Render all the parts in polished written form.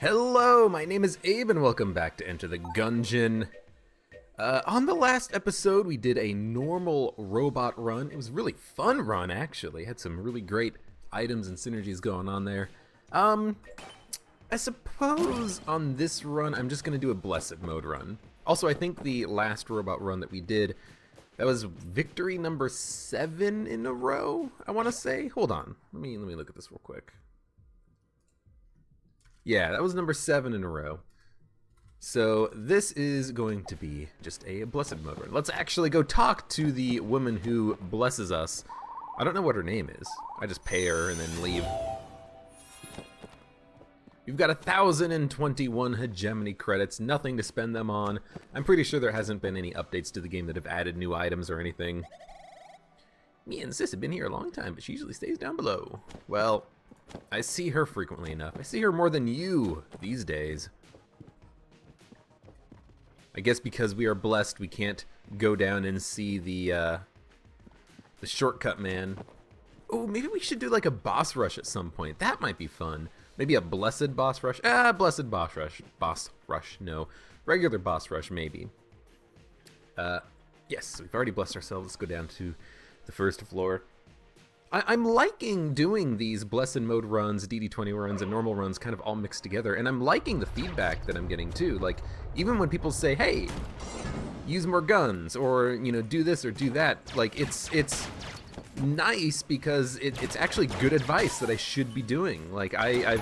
Hello, my name is Abe and welcome back to Enter the Gungeon. On the last episode, we did a normal robot run. It was a really fun run, actually. Had some really great items and synergies going on there. I suppose on this run, I'm just going to do a blessed mode run. Also, I think the last robot run that we did, that was victory number 7 in a row, I want to say. Hold on. Let me look at this real quick. Yeah, that was number 7 in a row. So this is going to be just a blessed mode run. Let's actually go talk to the woman who blesses us. I don't know what her name is. I just pay her and then leave. We've got 1,021 hegemony credits, nothing to spend them on. I'm pretty sure there hasn't been any updates to the game that have added new items or anything. Me and Sis have been here a long time, but she usually stays down below. Well, I see her frequently enough. I see her more than you these days. I guess because we are blessed, we can't go down and see the shortcut man. Oh, maybe we should do like a boss rush at some point. That might be fun. Maybe a blessed boss rush. Blessed boss rush. Boss rush, no. Regular boss rush, maybe. Yes, we've already blessed ourselves. Let's go down to the first floor. I'm liking doing these blessed mode runs, DD20 runs, and normal runs kind of all mixed together, and I'm liking the feedback that I'm getting too. Like, even when people say, hey, use more guns, or, you know, do this or do that, like, it's nice because it's actually good advice that I should be doing. Like, I've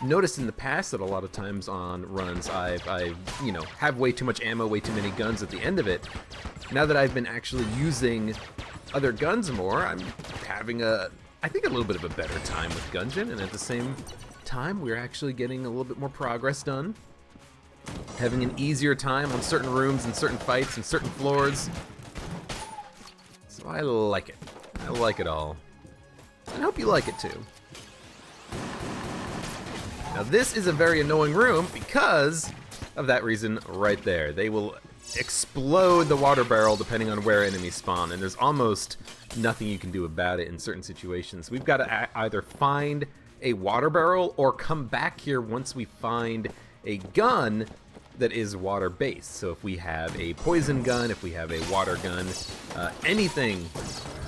noticed in the past that a lot of times on runs, I you know, have way too much ammo, way too many guns at the end of it. Now that I've been actually using other guns more, I'm having I think a little bit of a better time with Gungeon, and at the same time we're actually getting a little bit more progress done. Having an easier time on certain rooms and certain fights and certain floors. So I like it. I like it all. And I hope you like it too. Now this is a very annoying room because of that reason right there. They will explode the water barrel depending on where enemies spawn, and there's almost nothing you can do about it in certain situations. We've got to either find a water barrel or come back here once we find a gun that is water based. So if we have a poison gun, if we have a water gun, anything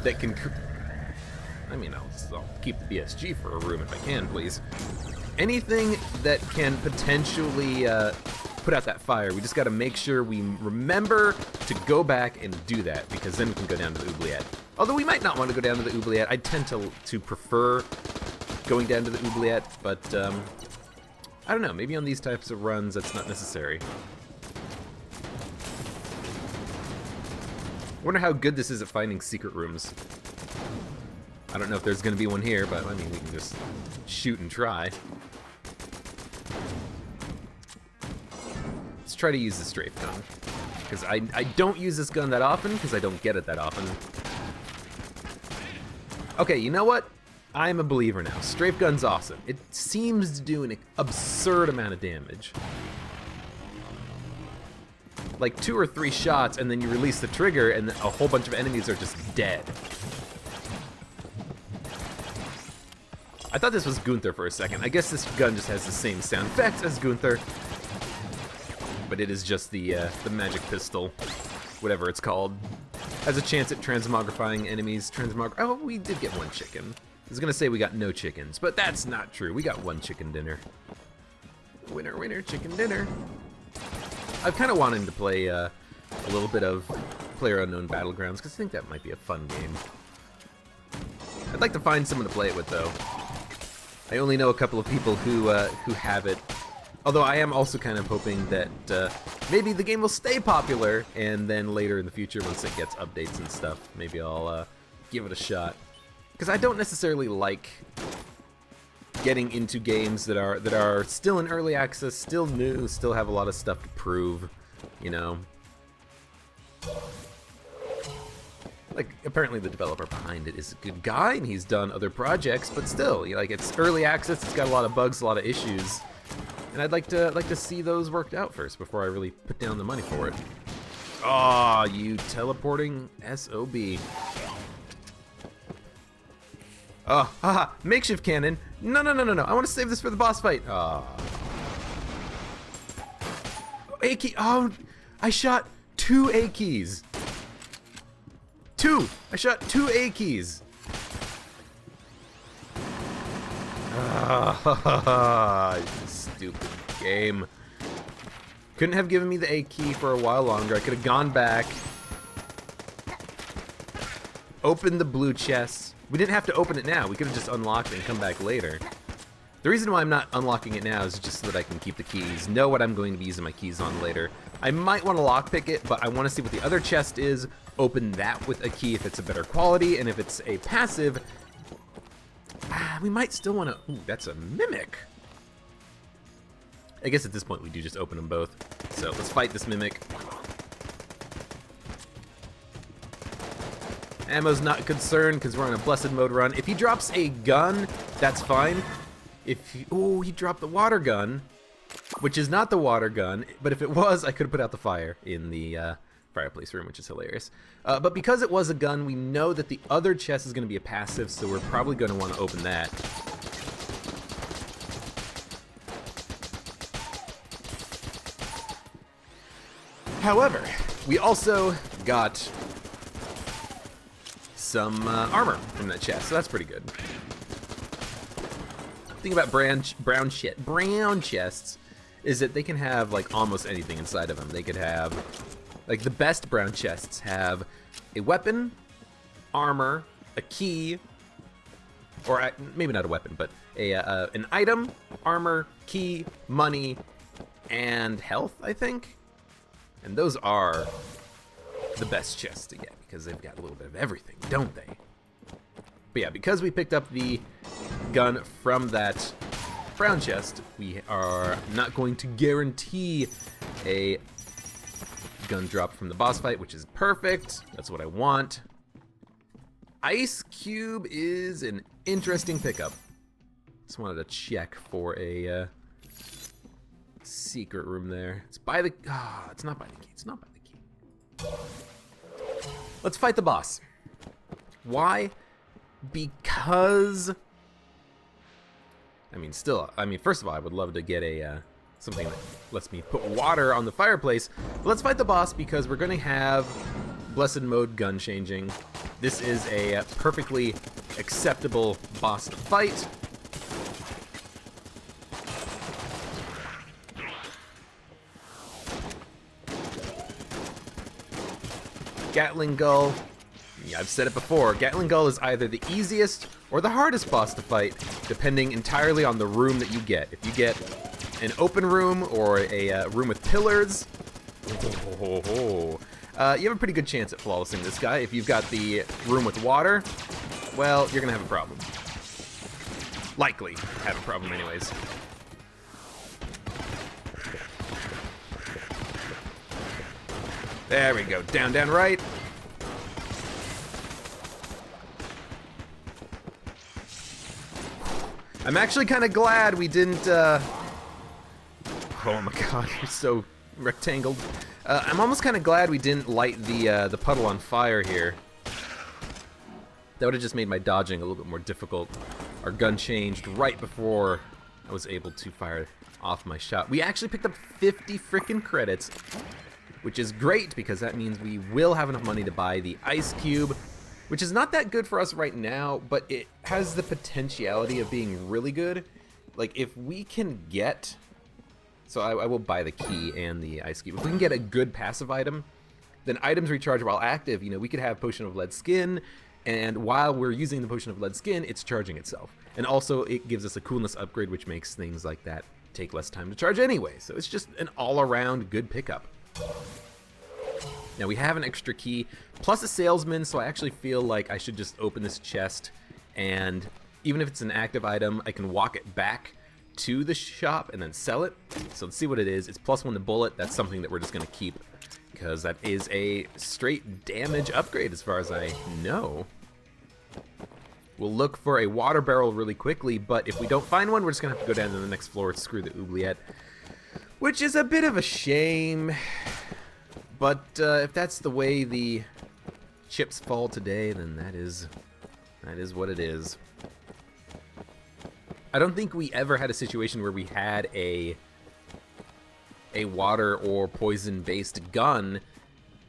that can I mean, I'll keep the BSG for a room if I can, please. Anything that can potentially put out that fire, we just got to make sure we remember to go back and do that, because then we can go down to the oubliette. Although we might not want to go down to the oubliette. I tend to prefer going down to the oubliette, but I don't know, maybe on these types of runs that's not necessary. Wonder how good this is at finding secret rooms. I don't know if there's going to be one here, but I mean, we can just shoot and try. Let's try to use the strafe gun, because I don't use this gun that often, because I don't get it that often. Okay, you know what? I'm a believer now. Strafe gun's awesome. It seems to do an absurd amount of damage. Like 2 or 3 shots, and then you release the trigger, and a whole bunch of enemies are just dead. I thought this was Gunther for a second. I guess this gun just has the same sound effects as Gunther, but it is just the magic pistol, whatever it's called. Has a chance at transmogrifying enemies. Oh, we did get 1 chicken. I was gonna say we got no chickens, but that's not true. We got 1 chicken dinner. Winner, winner, chicken dinner. I've kind of wanted to play a little bit of PlayerUnknown Battlegrounds, because I think that might be a fun game. I'd like to find someone to play it with, though. I only know a couple of people who have it. Although I am also kind of hoping that maybe the game will stay popular, and then later in the future, once it gets updates and stuff, maybe I'll give it a shot. Because I don't necessarily like getting into games that are still in early access, still new, still have a lot of stuff to prove, you know. Like, apparently the developer behind it is a good guy, and he's done other projects, but still, like, it's early access, it's got a lot of bugs, a lot of issues, and I'd like to see those worked out first before I really put down the money for it. Aw, you teleporting SOB. Oh, haha, makeshift cannon. No. I want to save this for the boss fight. Oh. A key. Oh, I shot 2 A keys. 2. I shot 2 A keys. Stupid game. Couldn't have given me the A key for a while longer. I could have gone back, opened the blue chest. We didn't have to open it now. We could have just unlocked it and come back later. The reason why I'm not unlocking it now is just so that I can keep the keys, know what I'm going to be using my keys on later. I might want to lockpick it, but I want to see what the other chest is, open that with a key if it's a better quality, and if it's a passive, we might still want to... Ooh, that's a mimic. I guess at this point we do just open them both. So let's fight this mimic. Ammo's not concerned because we're on a blessed mode run. If he drops a gun, that's fine. If he, oh, he dropped the water gun, which is not the water gun, but if it was, I could have put out the fire in the fireplace room, which is hilarious. But because it was a gun, we know that the other chest is going to be a passive, so we're probably going to want to open that. However, we also got some armor from that chest, so that's pretty good. The thing about brown chests is that they can have like almost anything inside of them. They could have, like the best brown chests have a weapon, armor, a key, or maybe not a weapon, but an item, armor, key, money, and health, I think. And those are the best chests to get because they've got a little bit of everything, don't they? But yeah, because we picked up the gun from that brown chest, we are not going to guarantee a gun drop from the boss fight, which is perfect. That's what I want. Ice Cube is an interesting pickup. Just wanted to check for a secret room there. It's by the... Ah, it's not by the key. It's not by the key. Let's fight the boss. Why? Because... I mean, first of all, I would love to get a something that lets me put water on the fireplace. But let's fight the boss because we're going to have Blessed Mode gun changing. This is a perfectly acceptable boss to fight. Gatling Gull. Yeah, I've said it before. Gatling Gull is either the easiest or the hardest boss to fight, depending entirely on the room that you get. If you get an open room or a room with pillars, you have a pretty good chance at flawlessing this guy. If you've got the room with water, well, you're gonna have a problem. Likely have a problem anyways. There we go. Down, down, right. I'm actually kind of glad we didn't, oh my god, you're so rectangled. I'm almost kind of glad we didn't light the puddle on fire here. That would have just made my dodging a little bit more difficult. Our gun changed right before I was able to fire off my shot. We actually picked up 50 frickin' credits, which is great because that means we will have enough money to buy the Ice Cube, which is not that good for us right now, but it has the potentiality of being really good. Like, if we can get... So I will buy the key and the Ice Cube. If we can get a good passive item, then items recharge while active. You know, we could have Potion of Lead Skin, and while we're using the Potion of Lead Skin, it's charging itself. And also, it gives us a coolness upgrade, which makes things like that take less time to charge anyway. So it's just an all-around good pickup. Now we have an extra key, plus a salesman, so I actually feel like I should just open this chest, and even if it's an active item, I can walk it back to the shop and then sell it. So let's see what it is. It's +1 to bullet. That's something that we're just going to keep, because that is a straight damage upgrade as far as I know. We'll look for a water barrel really quickly, but if we don't find one, we're just going to have to go down to the next floor to screw the oubliette, which is a bit of a shame. But if that's the way the chips fall today, then that is what it is. I don't think we ever had a situation where we had a a water or poison-based gun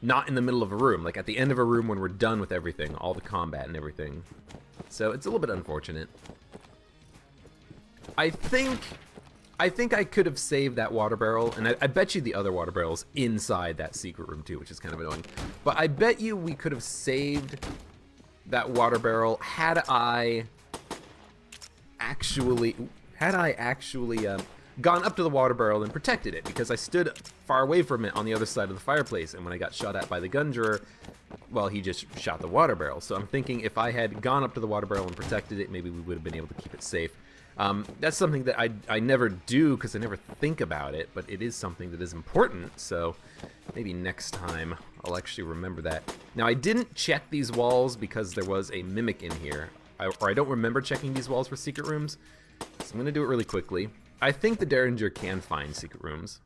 not in the middle of a room, like at the end of a room when we're done with everything, all the combat and everything. So it's a little bit unfortunate. I think I could have saved that water barrel, and I bet you the other water barrel's inside that secret room too, which is kind of annoying. But I bet you we could have saved that water barrel had I actually gone up to the water barrel and protected it, because I stood far away from it on the other side of the fireplace, and when I got shot at by the gungerer, well, he just shot the water barrel. So I'm thinking if I had gone up to the water barrel and protected it, maybe we would have been able to keep it safe. That's something that I never do because I never think about it, but it is something that is important, so maybe next time I'll actually remember that. Now, I didn't check these walls because there was a mimic in here, or I don't remember checking these walls for secret rooms, so I'm going to do it really quickly. I think the Derringer can find secret rooms.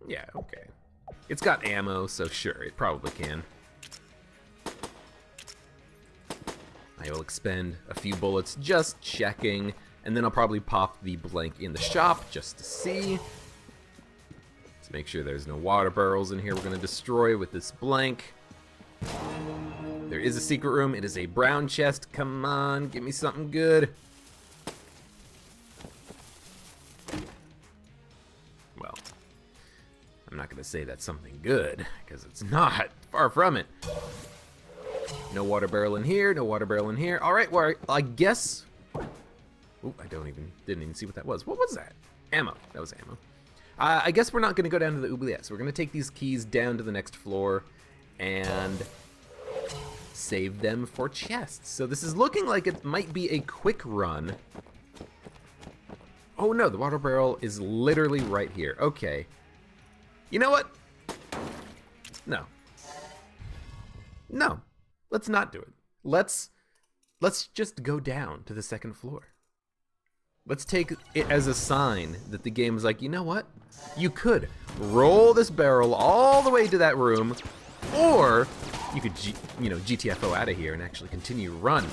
Yeah, okay. It's got ammo, so sure, it probably can. I will expend a few bullets just checking, and then I'll probably pop the blank in the shop just to see. Let's make sure there's no water barrels in here we're going to destroy with this blank. There is a secret room. It is a brown chest. Come on, give me something good. Well, I'm not going to say that's something good, because it's not. Far from it. No water barrel in here, no water barrel in here. All right, well, I guess... Ooh, I didn't even see what that was. What was that? Ammo. That was ammo. I guess we're not going to go down to the oubliettes. We're going to take these keys down to the next floor and save them for chests. So this is looking like it might be a quick run. Oh no, the water barrel is literally right here. Okay. You know what? No. No. Let's not do it. Let's just go down to the second floor. Let's take it as a sign that the game is like, you know what? You could roll this barrel all the way to that room, or you could, GTFO out of here and actually continue to run.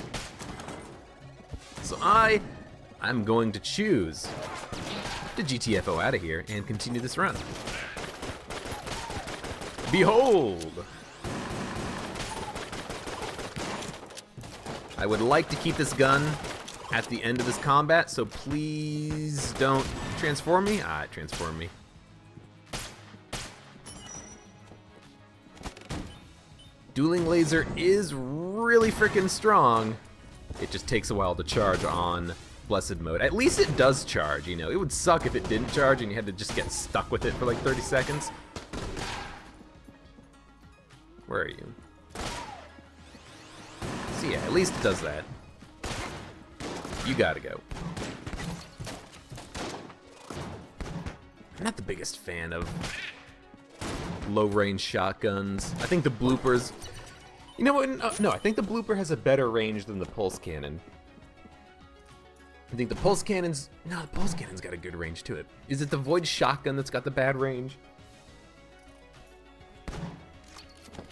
So I'm going to choose to GTFO out of here and continue this run. Behold! I would like to keep this gun at the end of this combat, so please don't transform me. Ah, it transformed me. Dueling laser is really freaking strong. It just takes a while to charge on blessed mode. At least it does charge, you know. It would suck if it didn't charge and you had to just get stuck with it for like 30 seconds. Where are you? So yeah, at least it does that. You gotta go. I'm not the biggest fan of low-range shotguns. I think the bloopers... You know what? No, I think the blooper has a better range than the pulse cannon. I think the pulse cannon's... No, the pulse cannon's got a good range to it. Is it the void shotgun that's got the bad range?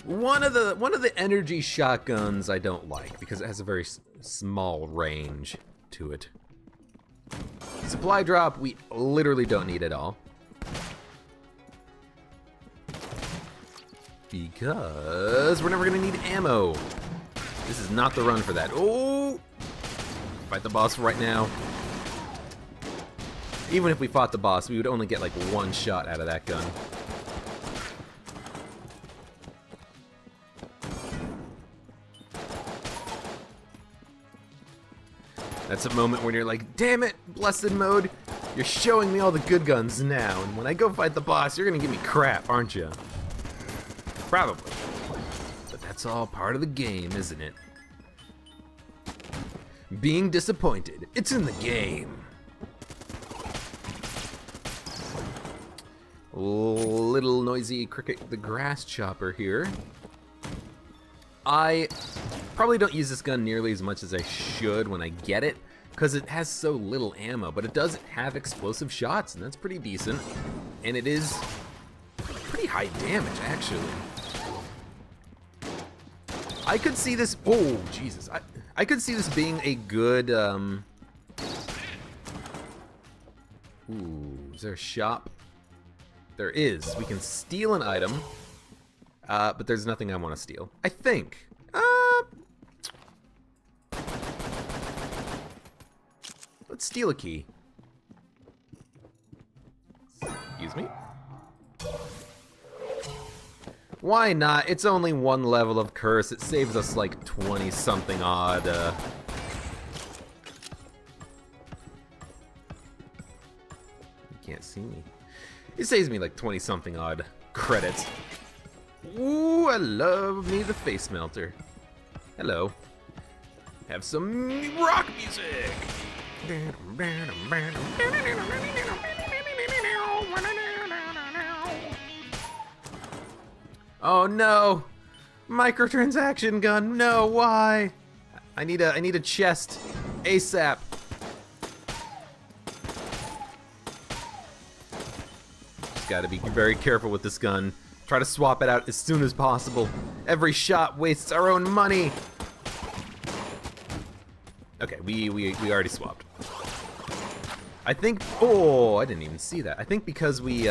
One of the energy shotguns I don't like because it has a very small range to it. Supply drop we literally don't need at all, because we're never gonna need ammo. This is not the run for that. Oh! Fight the boss right now. Even if we fought the boss, we would only get like one shot out of that gun. That's a moment when you're like, damn it, blessed mode, you're showing me all the good guns now, and when I go fight the boss, you're gonna give me crap, aren't you? Probably. But that's all part of the game, isn't it? Being disappointed, it's in the game. Little noisy cricket the grass chopper here. I probably don't use this gun nearly as much as I should when I get it, because it has so little ammo, but it does have explosive shots, and that's pretty decent. And it is pretty high damage, actually. I could see this... Oh, Jesus. I could see this being a good... Ooh, is there a shop? there is. We can steal an item, but there's nothing I want to steal. I think. Let's steal a key. Excuse me? Why not? It's only one level of curse. It saves us like 20-something odd. You can't see me. It saves me like 20-something odd credits. Ooh, I love me the face melter. Hello. Have some rock music. Oh no! Microtransaction gun, no, why? I need a chest. ASAP. Just gotta be very careful with this gun. Try to swap it out as soon as possible. Every shot wastes our own money. Okay, we already swapped. I think, oh, I didn't even see that. I think because we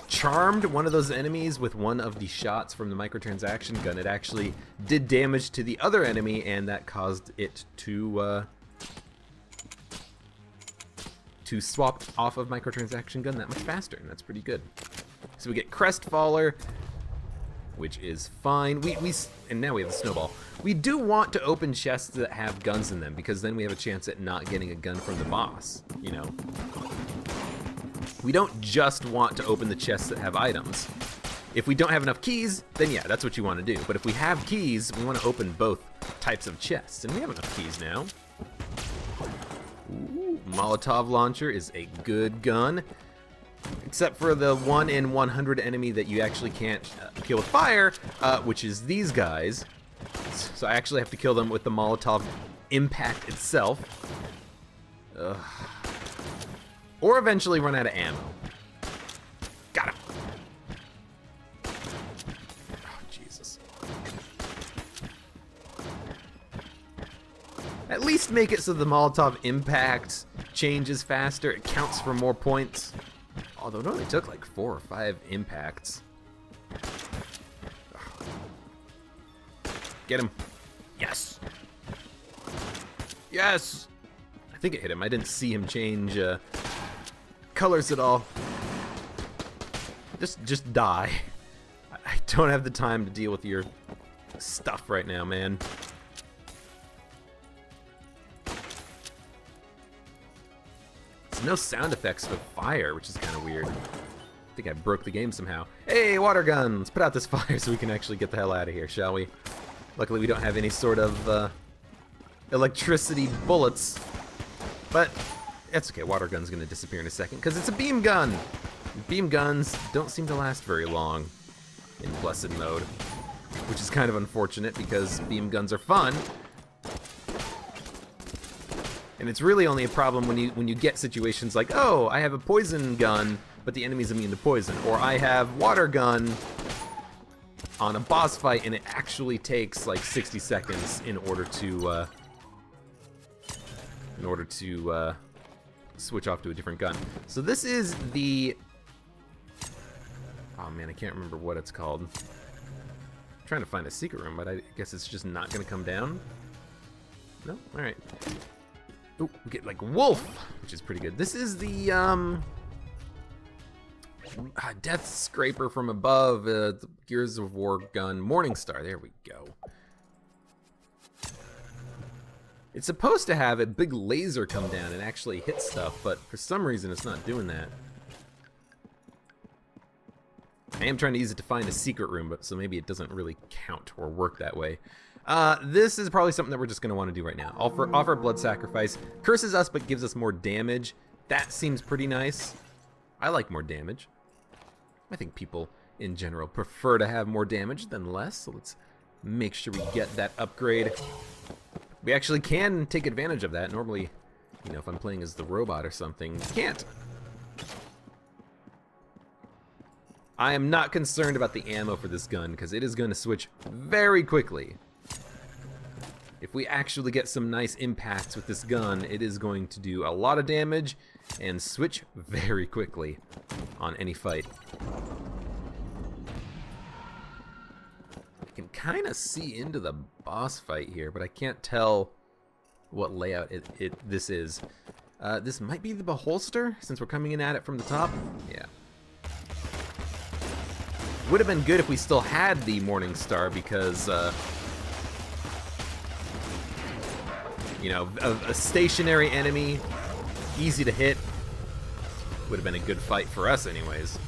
charmed one of those enemies with one of the shots from the microtransaction gun, it actually did damage to the other enemy, and that caused it to swap off of microtransaction gun that much faster, and that's pretty good. So we get Crestfaller, which is fine. And now we have the snowball. We do want to open chests that have guns in them, because then we have a chance at not getting a gun from the boss, you know. We don't just want to open the chests that have items. If we don't have enough keys, then yeah, that's what you want to do. But if we have keys, we want to open both types of chests, and we have enough keys now. Ooh, Molotov launcher is a good gun. Except for the 1 in 100 enemy that you actually can't kill with fire, which is these guys. So I actually have to kill them with the Molotov impact itself. Ugh. Or eventually run out of ammo. Got him. Oh, Jesus. At least make it so the Molotov impact changes faster. It counts for more points. Although it only took like 4 or 5 impacts. Get him. Yes. Yes. I think it hit him. I didn't see him change colors at all. Just die. I don't have the time to deal with your stuff right now, man. There's no sound effects for fire, which is kind of weird. I think I broke the game somehow. Hey, water gun! Let's put out this fire so we can actually get the hell out of here, shall we? Luckily, we don't have any sort of electricity bullets. But that's okay. Water gun's gonna disappear in a second because it's a beam gun. Beam guns don't seem to last very long in blessed mode, which is kind of unfortunate because beam guns are fun. And it's really only a problem when you get situations like, oh, I have a poison gun, but the enemy's immune to poison, or I have water gun on a boss fight, and it actually takes like 60 seconds in order to switch off to a different gun. So this is the, oh man, I can't remember what it's called. I'm trying to find a secret room, but I guess it's just not gonna come down. No, all right. Ooh, we get like wolf, which is pretty good. This is the death scraper from above, the Gears of War gun, Morningstar. There we go. It's supposed to have a big laser come down and actually hit stuff, but for some reason it's not doing that. I am trying to use it to find a secret room, but so maybe it doesn't really count or work that way. This is probably something that we're just going to want to do right now. Offer blood sacrifice. Curses us, but gives us more damage. That seems pretty nice. I like more damage. I think people, in general, prefer to have more damage than less. So let's make sure we get that upgrade. We actually can take advantage of that. Normally, you know, if I'm playing as the robot or something, you can't. I am not concerned about the ammo for this gun, because it is going to switch very quickly. If we actually get some nice impacts with this gun, it is going to do a lot of damage and switch very quickly on any fight. I can kind of see into the boss fight here, but I can't tell what layout this is. This might be the beholster, since we're coming in at it from the top. Yeah. Would have been good if we still had the Morning Star, because, you know, a stationary enemy, easy to hit, would have been a good fight for us anyways.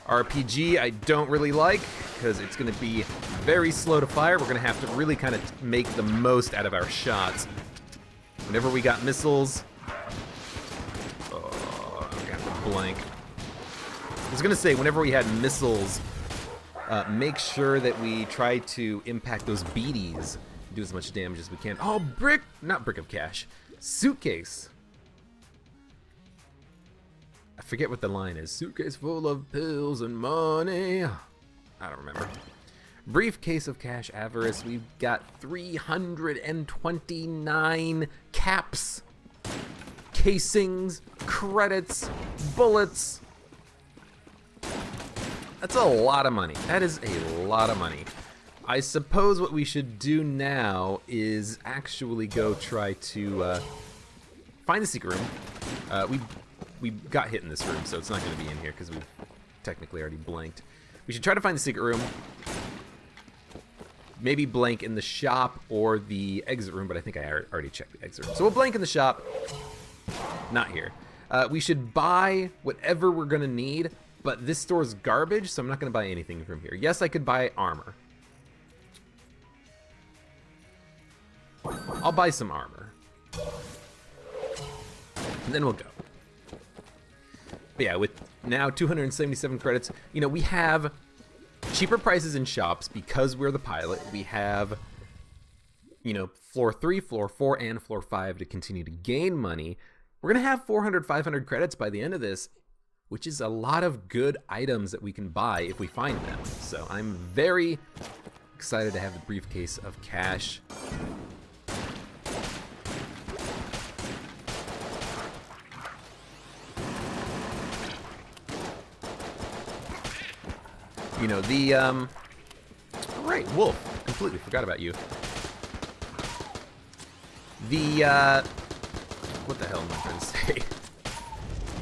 RPG I don't really like, because it's going to be very slow to fire. We're going to have to really kind of make the most out of our shots. Whenever we got missiles... Oh, I got the blank. I was going to say, whenever we had missiles, make sure that we try to impact those beaties. Do as much damage as we can. Oh, brick! Not brick of cash. Suitcase. I forget what the line is. Suitcase full of pills and money. I don't remember. Briefcase of cash avarice. We've got 329 caps, casings, credits, bullets. That's a lot of money. That is a lot of money. I suppose what we should do now is actually go try to find the secret room. We got hit in this room, so it's not going to be in here because we've technically already blanked. We should try to find the secret room. Maybe blank in the shop or the exit room, but I think I already checked the exit room. So we'll blank in the shop. Not here. We should buy whatever we're going to need, but this store's garbage, so I'm not going to buy anything from here. Yes, I could buy armor. I'll buy some armor. And then we'll go. But yeah, with now 277 credits, you know, we have cheaper prices in shops because we're the pilot. We have, you know, floor 3, floor 4, and floor 5 to continue to gain money. We're going to have 400, 500 credits by the end of this, which is a lot of good items that we can buy if we find them. So I'm very excited to have the briefcase of cash. You know, the, right, Wolf. Completely forgot about you. The, what the hell am I trying to say?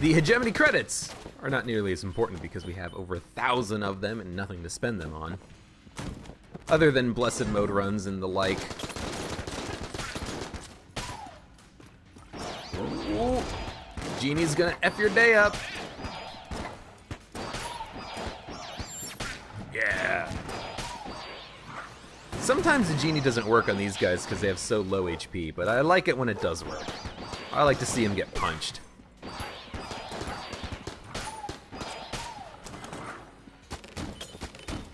The hegemony credits are not nearly as important because we have over 1,000 of them and nothing to spend them on. Other than blessed mode runs and the like. Ooh, Genie's gonna F your day up. Yeah. Sometimes the Genie doesn't work on these guys because they have so low HP, but I like it when it does work. I like to see him get punched.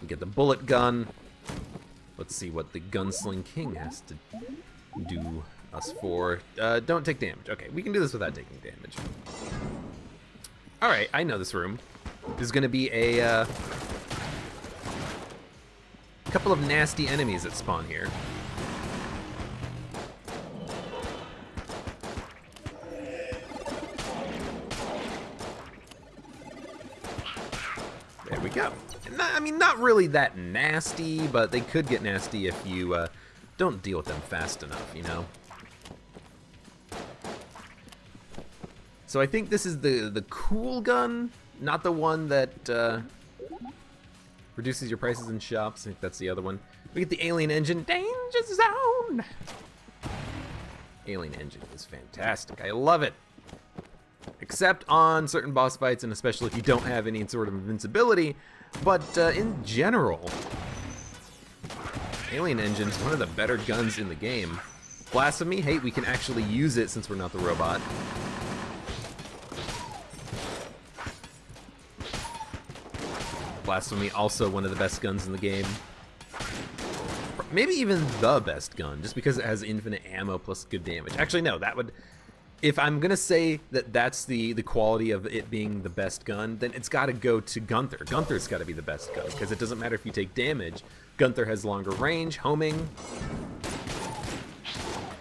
We get the bullet gun. Let's see what the Gunsling King has to do us for. Don't take damage. Okay, we can do this without taking damage. Alright, I know this room. There's gonna be a couple of nasty enemies that spawn here. There we go. I mean, not really that nasty, but they could get nasty if you don't deal with them fast enough, you know? So I think this is the cool gun, not the one that reduces your prices in shops. I think that's the other one. We get the Alien Engine. Danger Zone! Alien Engine is fantastic. I love it. Except on certain boss fights, and especially if you don't have any sort of invincibility. But in general, Alien Engine is one of the better guns in the game. Blasphemy, hey, we can actually use it since we're not the robot. Blasphemy, also one of the best guns in the game. Maybe even the best gun, just because it has infinite ammo plus good damage. Actually, no, that would if I'm gonna say that that's the quality of it being the best gun, then it's got to go to Gunther. Gunther's got to be the best gun because it doesn't matter if you take damage. Gunther has longer range, homing.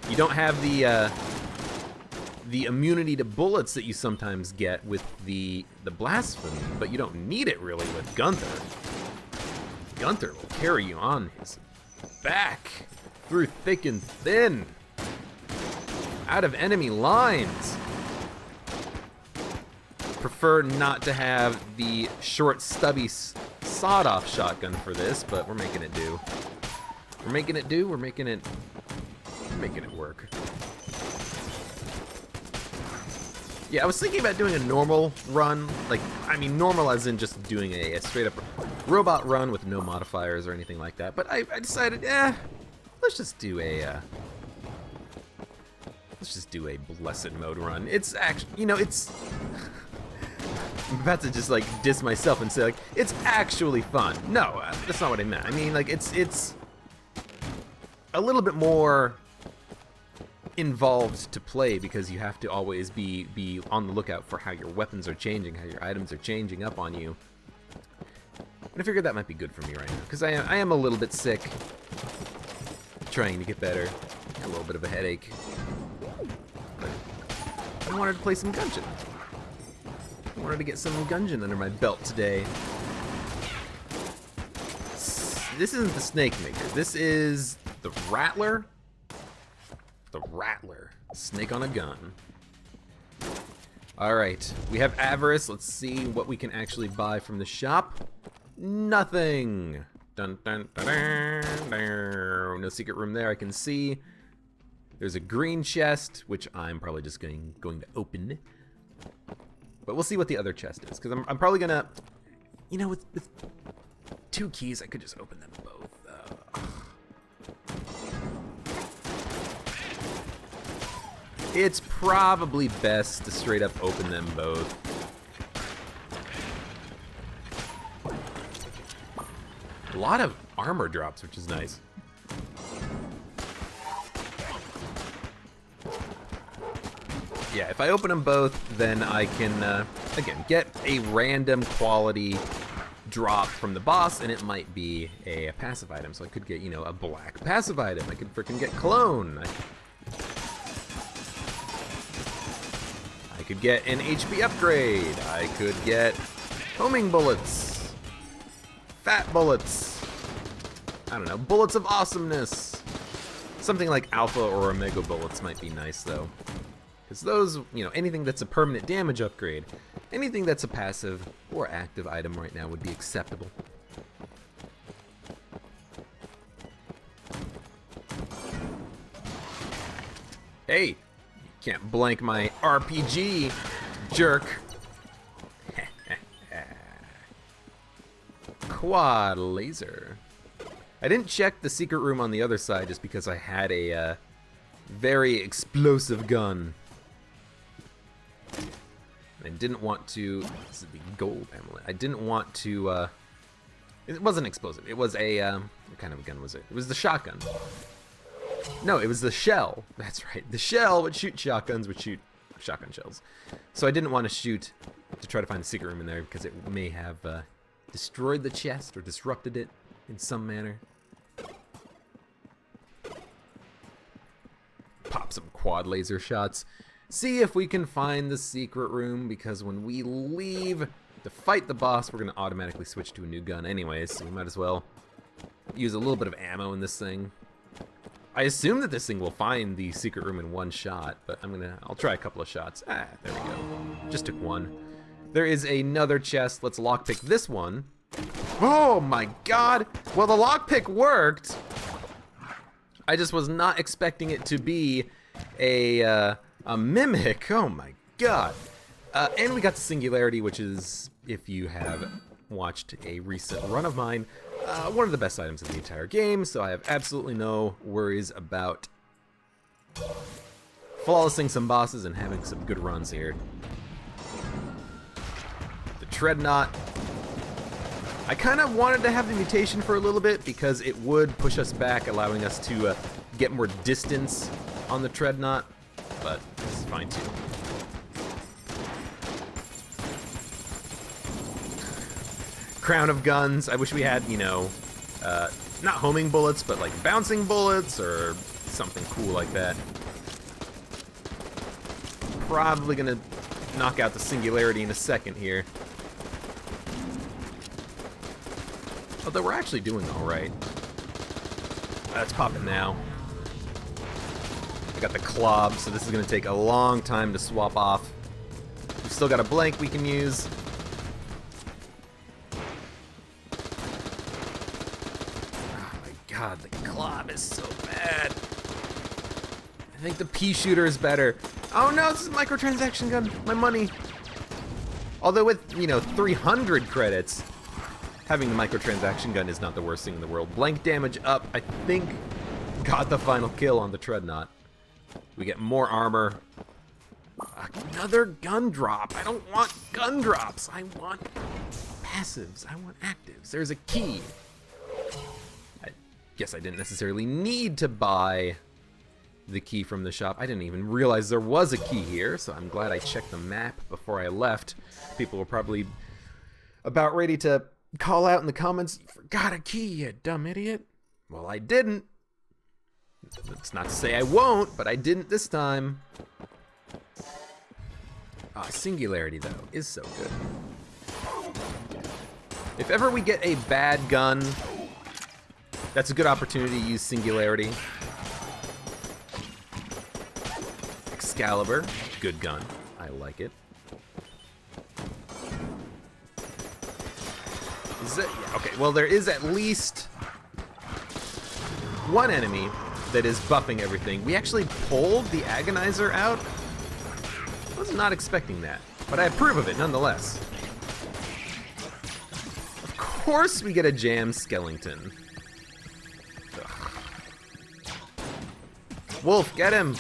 You don't have the immunity to bullets that you sometimes get with the blasphemy, but you don't need it really with Gunther. Gunther will carry you on his back through thick and thin, out of enemy lines. Prefer not to have the short, stubby, sawed-off shotgun for this, but we're making it do. We're making it do. We're making it work. Yeah, I was thinking about doing a normal run, like, I mean normal as in just doing a straight-up robot run with no modifiers or anything like that, but I decided, let's just do a blessed mode run. It's actually, you know, it's... I'm about to just, like, diss myself and say, like, it's actually fun. No, that's not what I meant. I mean, like, it's a little bit more involved to play because you have to always be on the lookout for how your weapons are changing, how your items are changing up on you. And I figured that might be good for me right now because I am a little bit sick, trying to get better, a little bit of a headache. But I wanted to play some Gungeon. I wanted to get some Gungeon under my belt today. This isn't the Snake Maker. This is the Rattler. The Rattler. Snake on a gun. Alright, we have Avarice. Let's see what we can actually buy from the shop. Nothing. Dun, dun, dun, dun, dun. No secret room there I can see. There's a green chest, which I'm probably just going to open. But we'll see what the other chest is, because I'm probably gonna, you know, with 2 keys, I could just open them both. It's probably best to straight up open them both. A lot of armor drops, which is nice. Yeah, if I open them both, then I can, again, get a random quality drop from the boss, and it might be a passive item. So I could get, you know, a black passive item. I could freaking get clone. I could get an HP upgrade. I could get homing bullets. Fat bullets. I don't know, bullets of awesomeness. Something like alpha or omega bullets might be nice, though. Because those, you know, anything that's a permanent damage upgrade, anything that's a passive or active item right now would be acceptable. Hey, you can't blank my RPG, jerk. Quad laser. I didn't check the secret room on the other side just because I had a very explosive gun. I didn't want to. This is the gold amulet. I didn't want to. It wasn't explosive. It was a. What kind of a gun was it? It was the shotgun. No, it was the shell. That's right. The shell would shoot shotguns, would shoot shotgun shells. So I didn't want to shoot to try to find the secret room in there because it may have destroyed the chest or disrupted it in some manner. Pop some quad laser shots. See if we can find the secret room, because when we leave to fight the boss, we're going to automatically switch to a new gun anyways, so we might as well use a little bit of ammo in this thing. I assume that this thing will find the secret room in one shot, but I'll try a couple of shots. There we go. Just took one. There is another chest. Let's lockpick this one. Oh my god! Well, the lockpick worked! I just was not expecting it to be a mimic. Oh my god. And we got the singularity, which is, if you have watched a recent run of mine, one of the best items in the entire game, so I have absolutely no worries about flawlessing some bosses and having some good runs here. The Treadnought. I kind of wanted to have the mutation for a little bit because it would push us back, allowing us to get more distance on the Treadnought, but it's fine too. Crown of guns. I wish we had, you know, not homing bullets, but like bouncing bullets or something cool like that. Probably gonna knock out the singularity in a second here. Although we're actually doing all right. It's popping now. I got the clob, so this is gonna take a long time to swap off. We've still got a blank we can use. God, the clob is so bad. I think the pea shooter is better. Oh no, this is a microtransaction gun. My money. Although with, you know, 300 credits, having the microtransaction gun is not the worst thing in the world. Blank damage up, I think, got the final kill on the Treadnought. We get more armor. Another gun drop. I don't want gun drops. I want passives. I want actives. There's a key. Guess I didn't necessarily need to buy the key from the shop. I didn't even realize there was a key here, so I'm glad I checked the map before I left. People were probably about ready to call out in the comments, "You forgot a key, you dumb idiot." Well, I didn't. That's not to say I won't, but I didn't this time. Singularity, though, is so good. If ever we get a bad gun, that's a good opportunity to use Singularity. Excalibur, good gun. I like it. Is it? Yeah, okay, well, there is at least one enemy that is buffing everything. We actually pulled the Agonizer out. I was not expecting that, but I approve of it nonetheless. Of course we get a jam skeleton. Wolf, get him!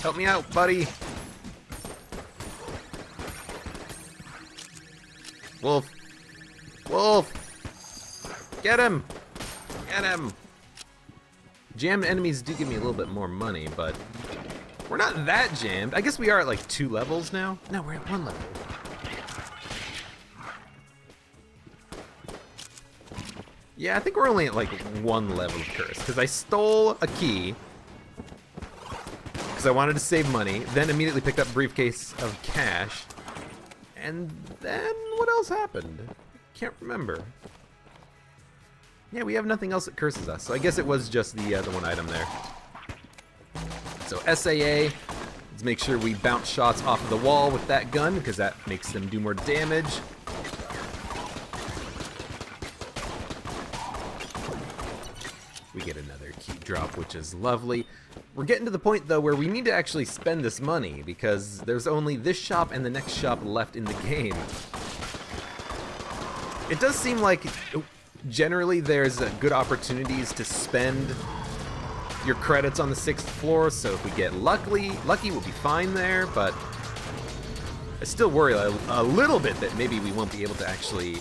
Help me out, buddy! Wolf! Wolf! Get him! Get him! Jammed enemies do give me a little bit more money, but we're not that jammed. I guess we are at like 2 levels now. No, we're at 1 level. Yeah, I think we're only at like 1 level of curse, because I stole a key because I wanted to save money, then immediately picked up a briefcase of cash, and then what else happened? Can't remember. Yeah, we have nothing else that curses us, so I guess it was just the one item there. So SAA, let's make sure we bounce shots off of the wall with that gun, because that makes them do more damage. We get another key drop, which is lovely. We're getting to the point, though, where we need to actually spend this money, because there's only this shop and the next shop left in the game. It does seem like generally there's good opportunities to spend your credits on the 6th floor, so if we get lucky we'll be fine there, but I still worry a little bit that maybe we won't be able to actually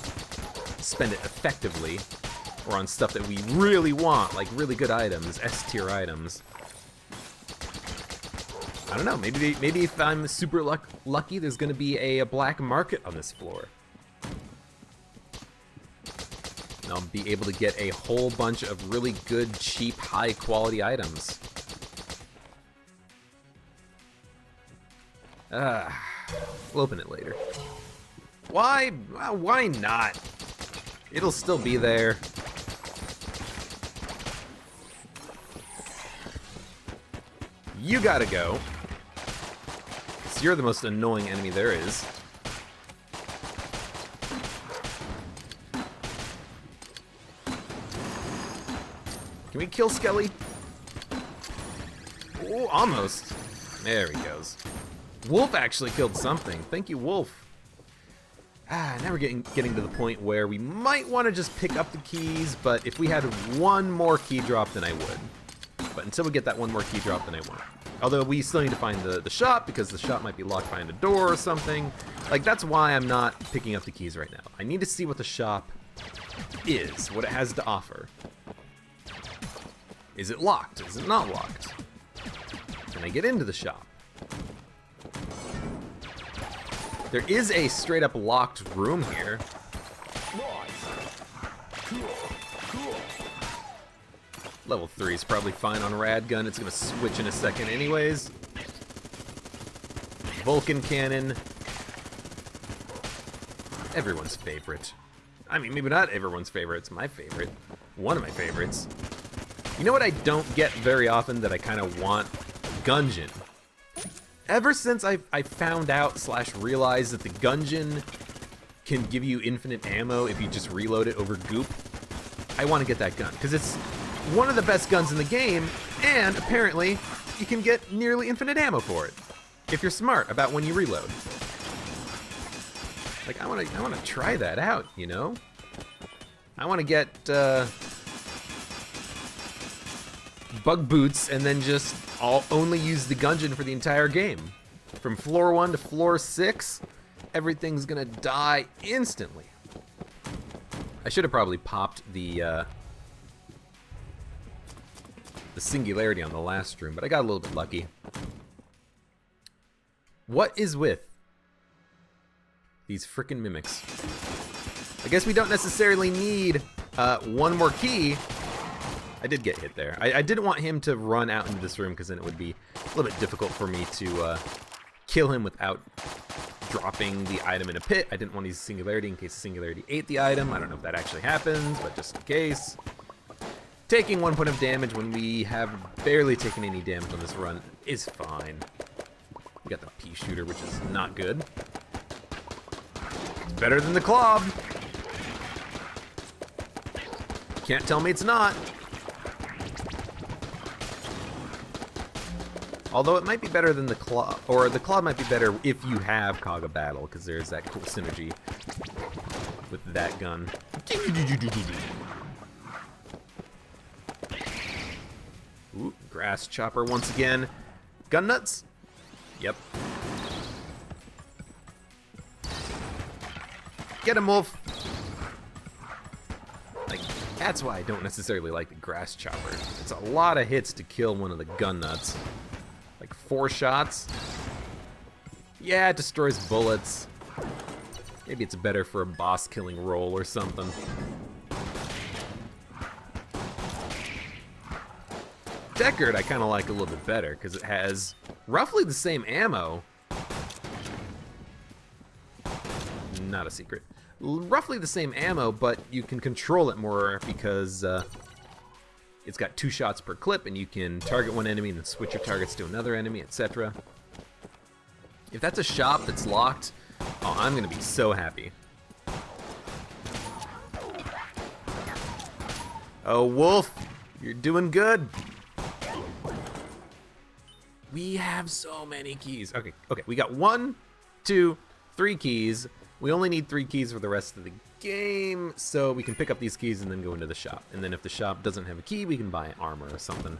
spend it effectively, or on stuff that we really want, like really good items, S-tier items. I don't know, maybe if I'm super lucky, there's gonna be a black market on this floor. And I'll be able to get a whole bunch of really good, cheap, high-quality items. We'll open it later. Why? Well, why not? It'll still be there. You gotta go. 'Cause you're the most annoying enemy there is. Can we kill Skelly? Oh, almost. There he goes. Wolf actually killed something. Thank you, Wolf. Now we're getting to the point where we might want to just pick up the keys, but if we had one more key drop, then I would. But until we get that one more key drop, then I won't. Although we still need to find the shop, because the shop might be locked behind a door or something. Like, that's why I'm not picking up the keys right now. I need to see what the shop is, what it has to offer. Is it locked? Is it not locked? Can I get into the shop? There is a straight up locked room here. Level 3 is probably fine on Radgun. It's gonna switch in a second anyways. Vulcan Cannon. Everyone's favorite. I mean, maybe not everyone's favorite. It's my favorite. One of my favorites. You know what I don't get very often that I kind of want? Gungeon. Ever since I found out / realized that the Gungeon can give you infinite ammo if you just reload it over goop, I want to get that gun. Because it's one of the best guns in the game, and apparently you can get nearly infinite ammo for it. If you're smart about when you reload. Like, I want to try that out, you know? I want to get bug boots and then just only use the Gungeon for the entire game. From floor 1 to floor 6, everything's gonna die instantly. I should have probably popped the singularity on the last room, but I got a little bit lucky. What is with these frickin' mimics? I guess we don't necessarily need one more key. I did get hit there. I didn't want him to run out into this room because then it would be a little bit difficult for me to kill him without dropping the item in a pit. I didn't want to use Singularity in case Singularity ate the item. I don't know if that actually happens, but just in case. Taking 1 point of damage when we have barely taken any damage on this run is fine. We got the pea shooter, which is not good. It's better than the Clob. Can't tell me it's not. Although it might be better than the Claw, or the Claw might be better if you have Cog of Battle, because there's that cool synergy with that gun. Ooh, grass chopper once again. Gun nuts? Yep. Get him, Wolf! Like, that's why I don't necessarily like the grass chopper. It's a lot of hits to kill one of the gun nuts. Like 4 shots. Yeah, it destroys bullets. Maybe it's better for a boss killing roll or something. Deckard I kind of like a little bit better because it has roughly the same ammo. Not a secret. Roughly the same ammo, but you can control it more because it's got 2 shots per clip, and you can target one enemy and then switch your targets to another enemy, etc. If that's a shop that's locked, oh, I'm gonna be so happy. Oh, Wolf, you're doing good. We have so many keys. Okay, we got 1, 2, 3 keys. We only need 3 keys for the rest of the game, so we can pick up these keys and then go into the shop. And then if the shop doesn't have a key, we can buy armor or something.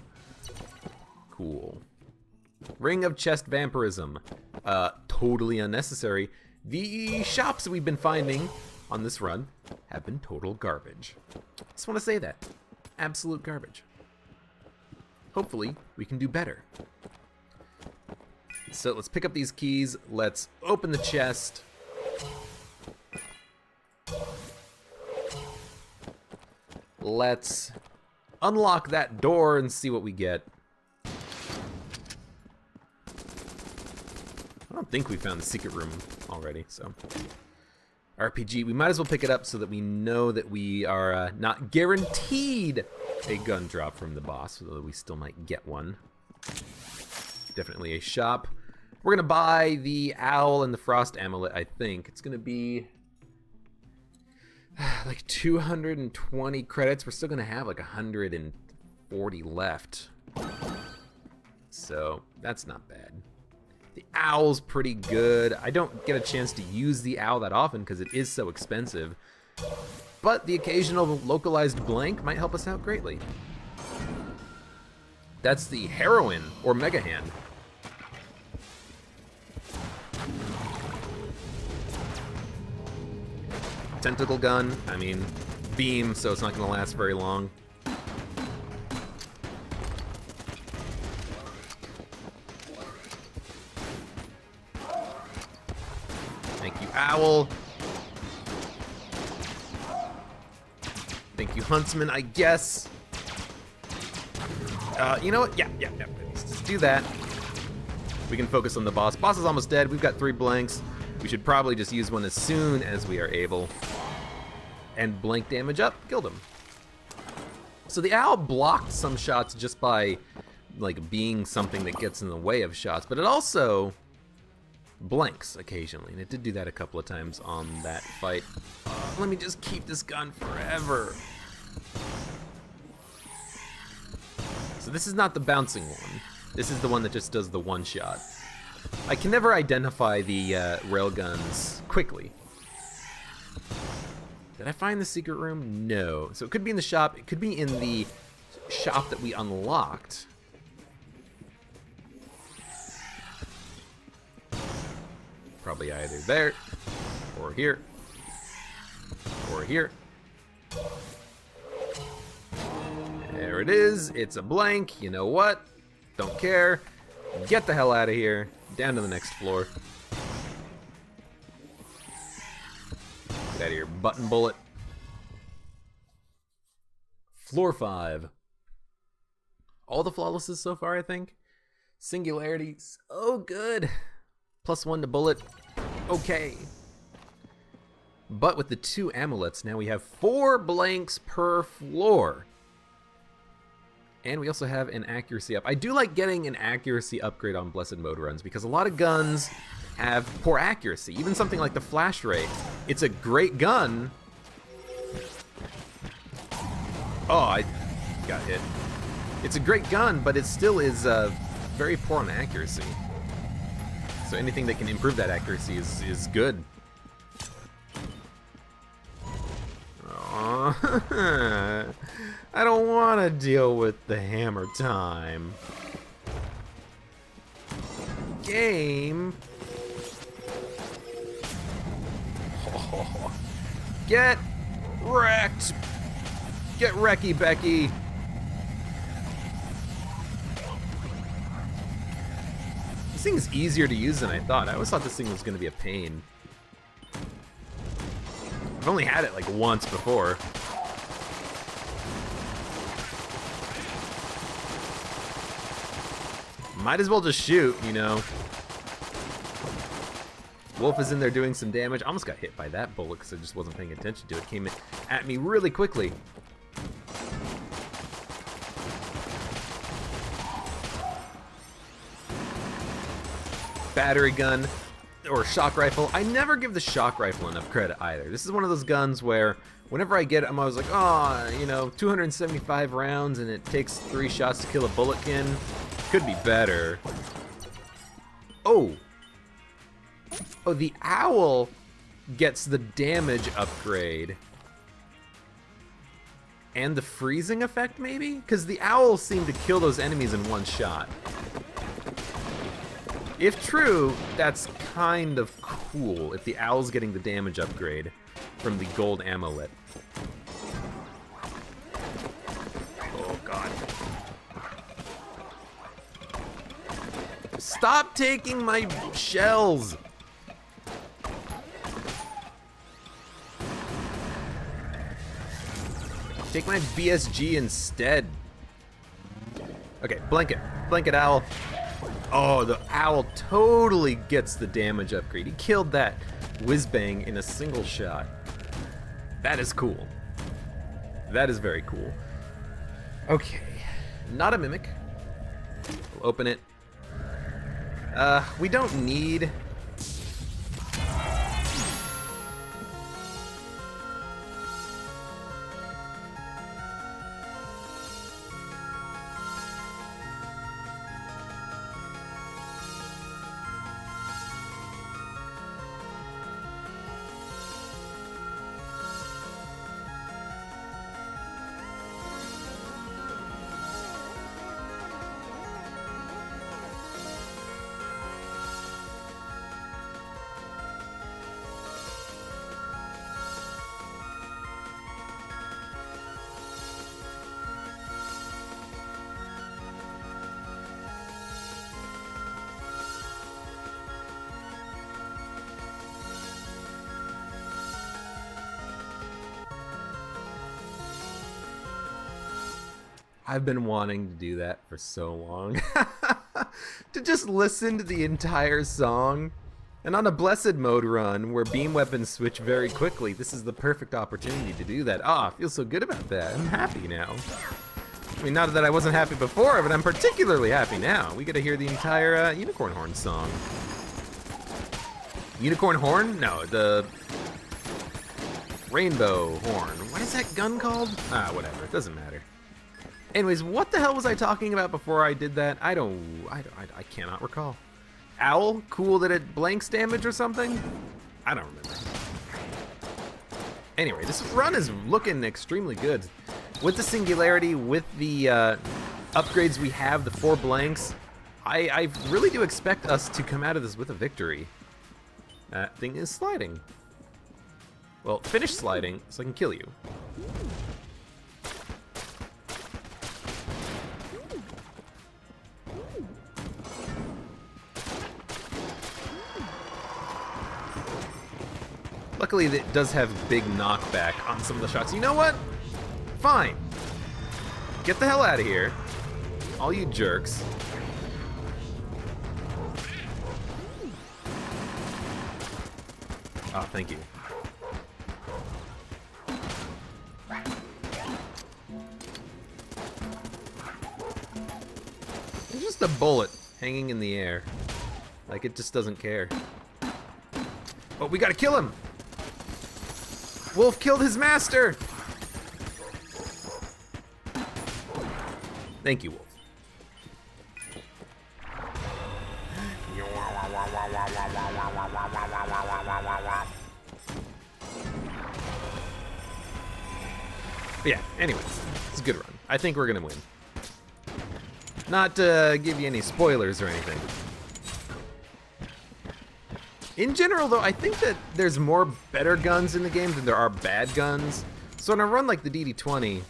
Cool. Ring of Chest Vampirism. Totally unnecessary. The shops we've been finding on this run have been total garbage. Just want to say that. Absolute garbage. Hopefully, we can do better. So let's pick up these keys. Let's open the chest. Let's unlock that door and see what we get. I don't think we found the secret room already, so. RPG, we might as well pick it up so that we know that we are not guaranteed a gun drop from the boss, although we still might get one. Definitely a shop. We're gonna buy the owl and the frost amulet, I think. It's gonna be like 220 credits. We're still gonna have like 140 left. So that's not bad. The owl's pretty good. I don't get a chance to use the owl that often because it is so expensive. But the occasional localized blank might help us out greatly. That's the heroine or mega hand. Tentacle gun, I mean, beam, so it's not going to last very long. Owl. Thank you, Huntsman, I guess. You know what? Yeah. Let's just do that. We can focus on the boss. Boss is almost dead. We've got 3 blanks. We should probably just use one as soon as we are able. And blank damage up. Killed him. So the owl blocked some shots just by, like, being something that gets in the way of shots. But it also blanks occasionally. And it did do that a couple of times on that fight. Let me just keep this gun forever. So this is not the bouncing one. This is the one that just does the one shot. I can never identify the railguns quickly. Did I find the secret room? No. So it could be in the shop. It could be in the shop that we unlocked. Probably either there, or here, or here. There it is. It's a blank. You know what? Don't care. Get the hell out of here. Down to the next floor. Get out of here, button bullet. Floor 5. All the flawlesses so far, I think. Singularity, so good. +1 to bullet. Okay. But with the 2 amulets, now we have 4 blanks per floor. And we also have an accuracy up. I do like getting an accuracy upgrade on Blessed Mode runs because a lot of guns have poor accuracy. Even something like the flash ray. It's a great gun. Oh, I got hit. It's a great gun, but it still is very poor on accuracy. So anything that can improve that accuracy is good. Aww. I don't want to deal with the hammer time. Game. Oh. Get wrecked. Get wrecky, Becky. This thing is easier to use than I thought. I always thought this thing was going to be a pain. I've only had it like once before. Might as well just shoot, you know. Wolf is in there doing some damage. I almost got hit by that bullet because I just wasn't paying attention to it. It came at me really quickly. Battery gun or shock rifle. I never give the shock rifle enough credit either. This is one of those guns where whenever I get it, I'm always like, oh, you know, 275 rounds and it takes 3 shots to kill a bulletkin. Could be better. Oh. Oh, the owl gets the damage upgrade. And the freezing effect, maybe? Because the owl seemed to kill those enemies in one shot. If true, that's kind of cool, if the owl's getting the damage upgrade from the gold amulet. Oh, God. Stop taking my shells! Take my BSG instead. Okay, blanket. Blanket owl. Oh, the owl totally gets the damage upgrade. He killed that whiz-bang in a single shot. That is cool. That is very cool. Okay, not a mimic. We'll open it. We don't need... I've been wanting to do that for so long. To just listen to the entire song. And on a Blessed Mode run, where beam weapons switch very quickly, this is the perfect opportunity to do that. Ah, I feel so good about that. I'm happy now. I mean, not that I wasn't happy before, but I'm particularly happy now. We get to hear the entire Unicorn Horn song. Unicorn Horn? No, the Rainbow Horn. What is that gun called? Ah, whatever. It doesn't matter. Anyways, what the hell was I talking about before I did that? I cannot recall. Owl? Cool that it blanks damage or something? I don't remember. Anyway, this run is looking extremely good. With the Singularity, with the upgrades we have, the 4 blanks, I really do expect us to come out of this with a victory. That thing is sliding. Well, finish sliding so I can kill you. Luckily, it does have big knockback on some of the shots. You know what? Fine. Get the hell out of here. All you jerks. Oh, thank you. It's just a bullet hanging in the air. Like, it just doesn't care. Oh, we gotta kill him! Wolf killed his master! Thank you, Wolf. But yeah, anyways, it's a good run. I think we're gonna win. Not to give you any spoilers or anything. In general, though, I think that there's more better guns in the game than there are bad guns. So on a run like the DD20,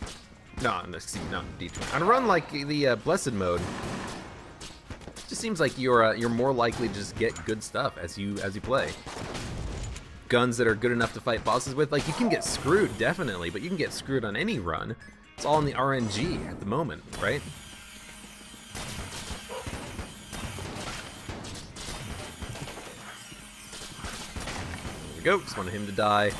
not DD20. On a run like the Blessed Mode, it just seems like you're more likely to just get good stuff as you play. Guns that are good enough to fight bosses with, like, you can get screwed definitely, but you can get screwed on any run. It's all in the RNG at the moment, right? There we go. Just wanted him to die.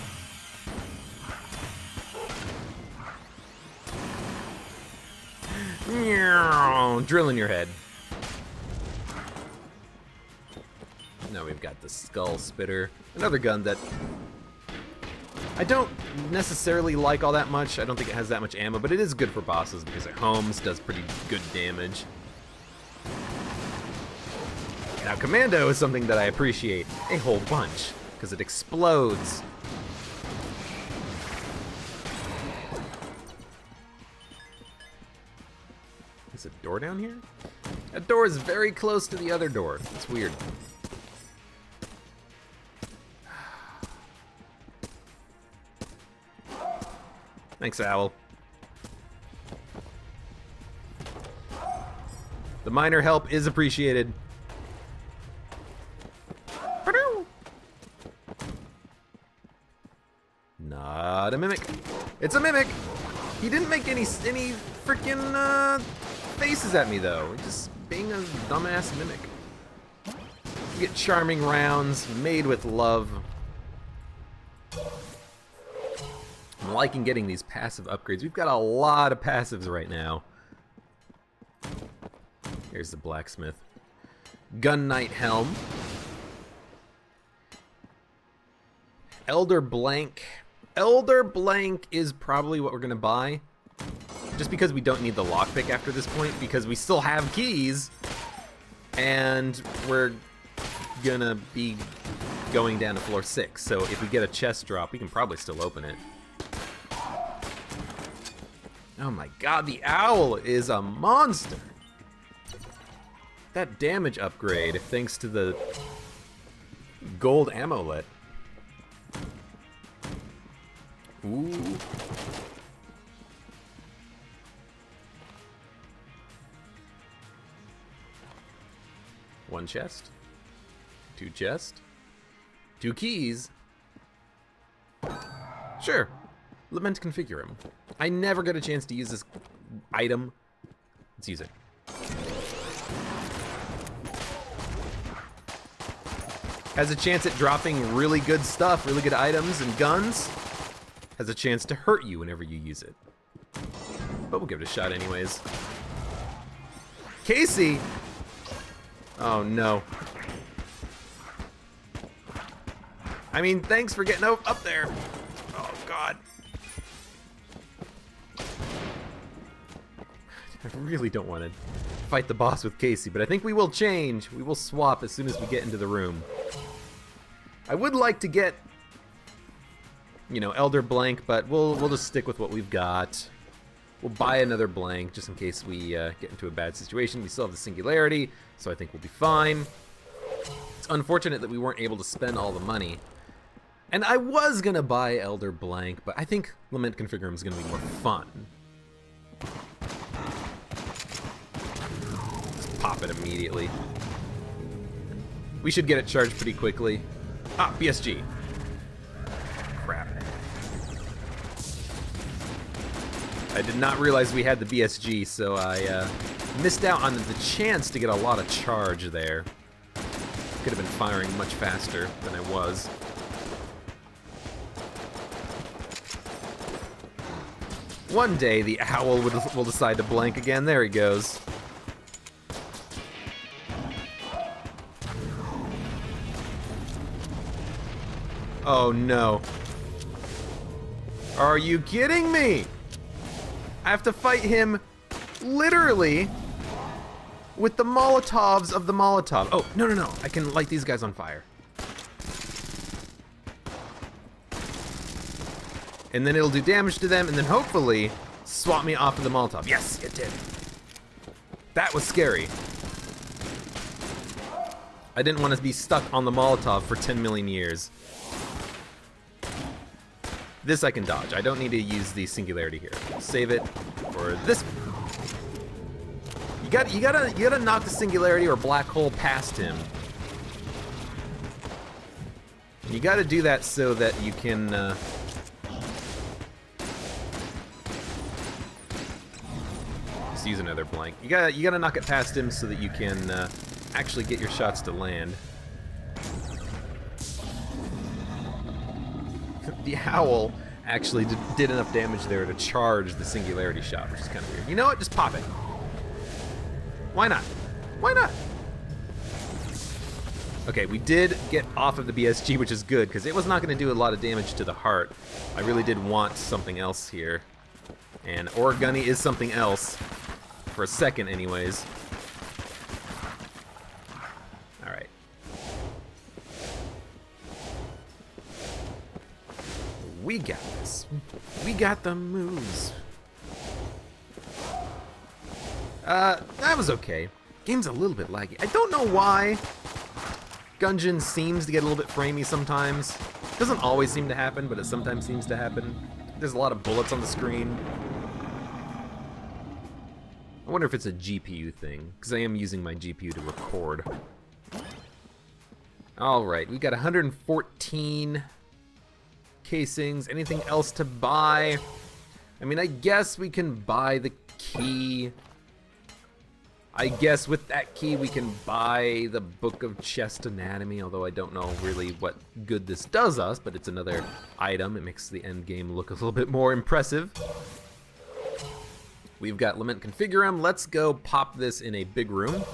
Drill in your head. Now we've got the Skull Spitter. Another gun that I don't necessarily like all that much. I don't think it has that much ammo, but it is good for bosses because it homes, does pretty good damage. Now Commando is something that I appreciate a whole bunch because it explodes. Is a door down here? That door is very close to the other door. It's weird. Thanks, Owl. The minor help is appreciated. Not a mimic. It's a mimic. He didn't make any freaking faces at me though. Just being a dumbass mimic. You get charming rounds made with love. I'm liking getting these passive upgrades. We've got a lot of passives right now. Here's the blacksmith. Gun Knight helm. Elder Blank. Elder Blank is probably what we're gonna buy. Just because we don't need the lockpick after this point, because we still have keys. And we're gonna be going down to floor 6. So if we get a chest drop, we can probably still open it. Oh my god, the owl is a monster! That damage upgrade, thanks to the gold amulet. Ooh. One chest. Two chest. Two keys. Sure. Lament configure him. I never get a chance to use this item Let's use it. Has a chance at dropping really good stuff, really good items and guns. Has a chance to hurt you whenever you use it. But we'll give it a shot anyways. Casey! Oh no. I mean, thanks for getting up there. Oh god. I really don't want to fight the boss with Casey, but I think we will change. We will swap as soon as we get into the room. I would like to get, you know, Elder Blank, but we'll just stick with what we've got. We'll buy another blank just in case we get into a bad situation. We still have the Singularity, so I think we'll be fine. It's unfortunate that we weren't able to spend all the money. And I was gonna buy Elder Blank, but I think Lament Configurum is gonna be more fun. Just pop it immediately. We should get it charged pretty quickly. Ah, BSG. Crap. I did not realize we had the BSG, so I missed out on the chance to get a lot of charge there. Could have been firing much faster than I was. One day the owl will decide to blank again. There he goes. Oh no. Are you kidding me? I have to fight him literally with the Molotovs of the Molotov. Oh, no, no, no. I can light these guys on fire. And then it'll do damage to them, and then hopefully swap me off of the Molotov. Yes, it did. That was scary. I didn't want to be stuck on the Molotov for 10 million years. This I can dodge. I don't need to use the Singularity here. I'll save it for this. You gotta knock the Singularity or Black Hole past him. You gotta do that so that you can just use another blank. You gotta knock it past him so that you can actually get your shots to land. The owl actually did enough damage there to charge the Singularity shot, which is kind of weird. You know what? Just pop it. Why not? Why not? Okay, we did get off of the BSG, which is good, because it was not going to do a lot of damage to the heart. I really did want something else here. And Origami is something else. For a second, anyways. Alright. We got this. We got the moves. That was okay. Game's a little bit laggy. I don't know why Gungeon seems to get a little bit framey sometimes. Doesn't always seem to happen, but it sometimes seems to happen. There's a lot of bullets on the screen. I wonder if it's a GPU thing, because I am using my GPU to record. Alright, we got 114 casings. Anything else to buy? I mean, I guess we can buy the key. I guess with that key we can buy the Book of Chest Anatomy, although I don't know really what good this does us, but it's another item. It makes the end game look a little bit more impressive. We've got Lament Configurum. Let's go pop this in a big room.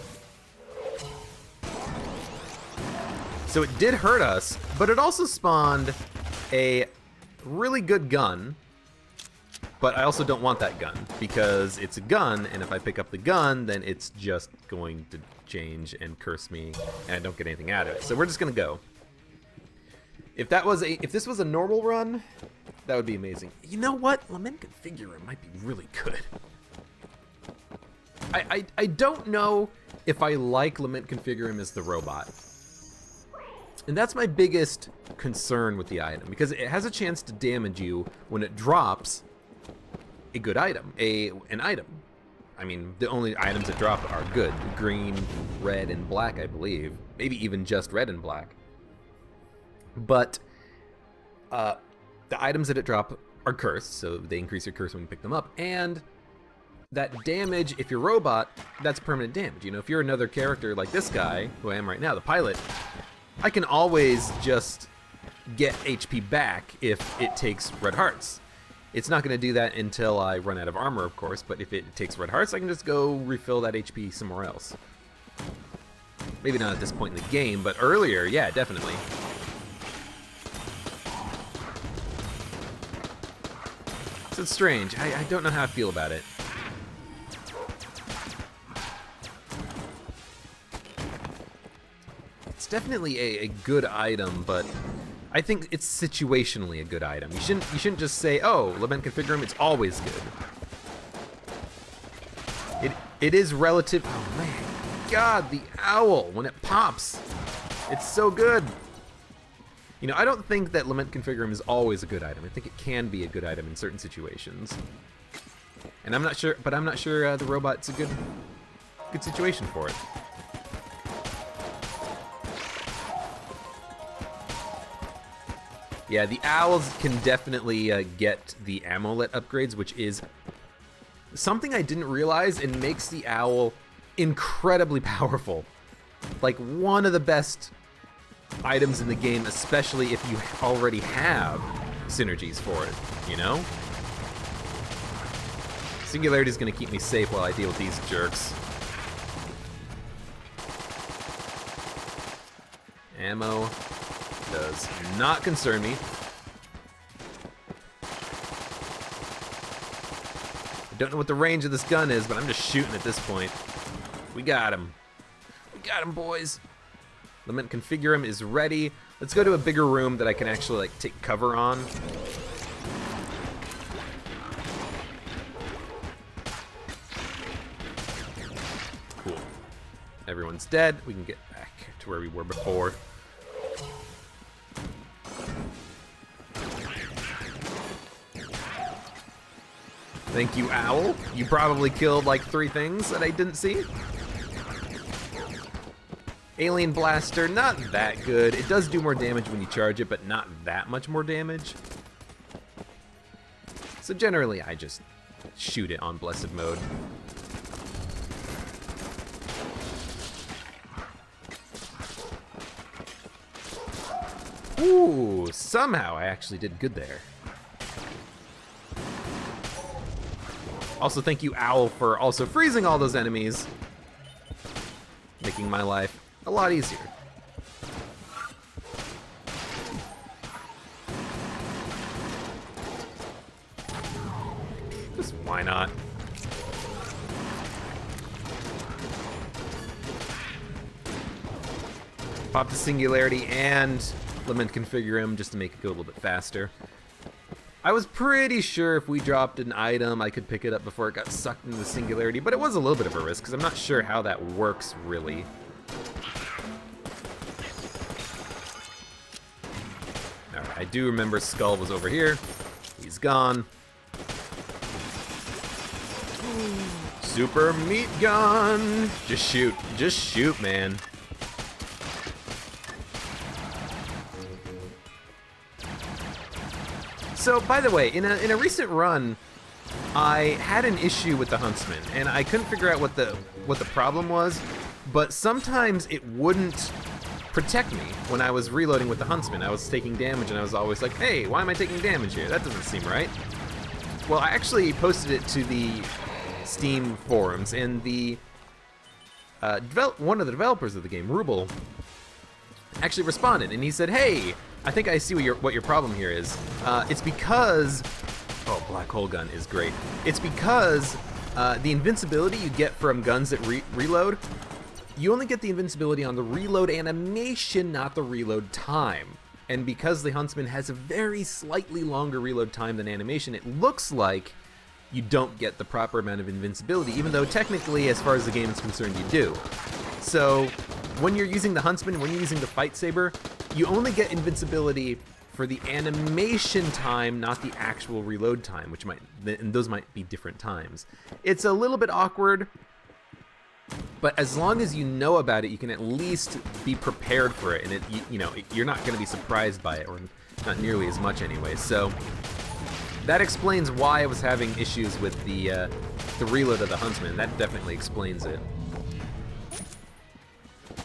So it did hurt us, but it also spawned a really good gun. But I also don't want that gun, because it's a gun, and if I pick up the gun, then it's just going to change and curse me, and I don't get anything out of it. So we're just gonna go. If this was a normal run, that would be amazing. You know what? Lament Configurum might be really good. I don't know if I like Lament Configurum as the robot. And that's my biggest concern with the item, because it has a chance to damage you when it drops a good item, an item. I mean, the only items that drop are good. Green, red, and black, I believe. Maybe even just red and black. But the items that it drop are cursed, so they increase your curse when you pick them up. And that damage, if you're robot, that's permanent damage. You know, if you're another character like this guy, who I am right now, the pilot, I can always just get HP back if it takes red hearts. It's not going to do that until I run out of armor, of course, but if it takes red hearts, I can just go refill that HP somewhere else. Maybe not at this point in the game, but earlier, yeah, definitely. So it's strange. I don't know how I feel about it. It's definitely a good item, but I think it's situationally a good item. You shouldn't just say, oh, Lament Configurum, it's always good. It is relative. Oh man, God, the owl when it pops, it's so good. You know, I don't think that Lament Configurum is always a good item. I think it can be a good item in certain situations. And I'm not sure, but I'm not sure the robot's a good situation for it. Yeah, the owls can definitely get the amulet upgrades, which is something I didn't realize and makes the owl incredibly powerful. Like one of the best items in the game, especially if you already have synergies for it, you know? Singularity is going to keep me safe while I deal with these jerks. Ammo does not concern me. I don't know what the range of this gun is, but I'm just shooting at this point. We got him. We got him, boys. Lament Configurum is ready. Let's go to a bigger room that I can actually like take cover on. Cool. Everyone's dead. We can get back to where we were before. Thank you, Owl. You probably killed like 3 things that I didn't see. Alien Blaster, not that good. It does do more damage when you charge it, but not that much more damage. So generally, I just shoot it on Blessed Mode. Ooh, somehow I actually did good there. Also, thank you, Owl, for also freezing all those enemies, making my life a lot easier. Just why not? Pop the Singularity and Lament Configurum just to make it go a little bit faster. I was pretty sure if we dropped an item, I could pick it up before it got sucked into the Singularity, but it was a little bit of a risk, because I'm not sure how that works, really. Alright, I do remember Skull was over here. He's gone. Super Meat Gun! Just shoot, man. So, by the way, in a recent run, I had an issue with the Huntsman, and I couldn't figure out what the problem was, but sometimes it wouldn't protect me when I was reloading with the Huntsman. I was taking damage, and I was always like, hey, why am I taking damage here? That doesn't seem right. Well, I actually posted it to the Steam forums, and the one of the developers of the game, Rubel, actually responded, and he said, hey, I think I see what your problem here is. It's because... Oh, Black Hole Gun is great. It's because the invincibility you get from guns that reload, you only get the invincibility on the reload animation, not the reload time. And because the Huntsman has a very slightly longer reload time than animation, it looks like you don't get the proper amount of invincibility, even though technically, as far as the game is concerned, you do. So, when you're using the Huntsman, when you're using the Fight Saber, you only get invincibility for the animation time, not the actual reload time, and those might be different times. It's a little bit awkward, but as long as you know about it, you can at least be prepared for it, and you're not going to be surprised by it, or not nearly as much anyway. So that explains why I was having issues with the the reload of the Huntsman. That definitely explains it.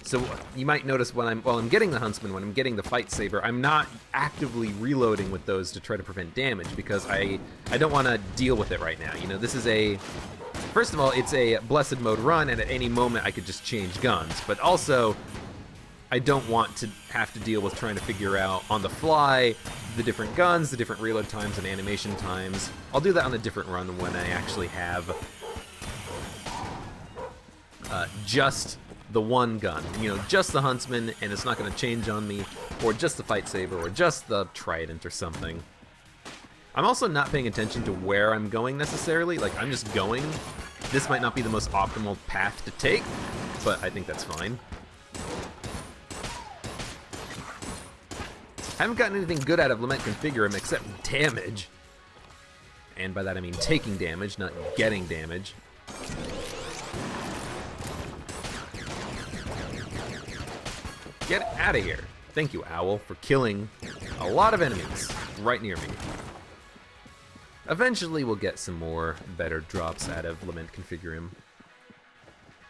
So you might notice while I'm getting the Huntsman, when I'm getting the Fight Saber, I'm not actively reloading with those to try to prevent damage because I don't want to deal with it right now. You know, this is a... First of all, it's a Blessed Mode run, and at any moment I could just change guns. But also, I don't want to have to deal with trying to figure out on the fly the different guns, the different reload times and animation times. I'll do that on a different run when I actually have just the one gun, you know, just the Huntsman, and it's not going to change on me, or just the Fight Saber, or just the Trident or something. I'm also not paying attention to where I'm going necessarily, like, I'm just going. This might not be the most optimal path to take, but I think that's fine. I haven't gotten anything good out of Lament Configurum except damage. And by that I mean taking damage, not getting damage. Get out of here. Thank you, Owl, for killing a lot of enemies right near me. Eventually we'll get some more better drops out of Lament Configurum.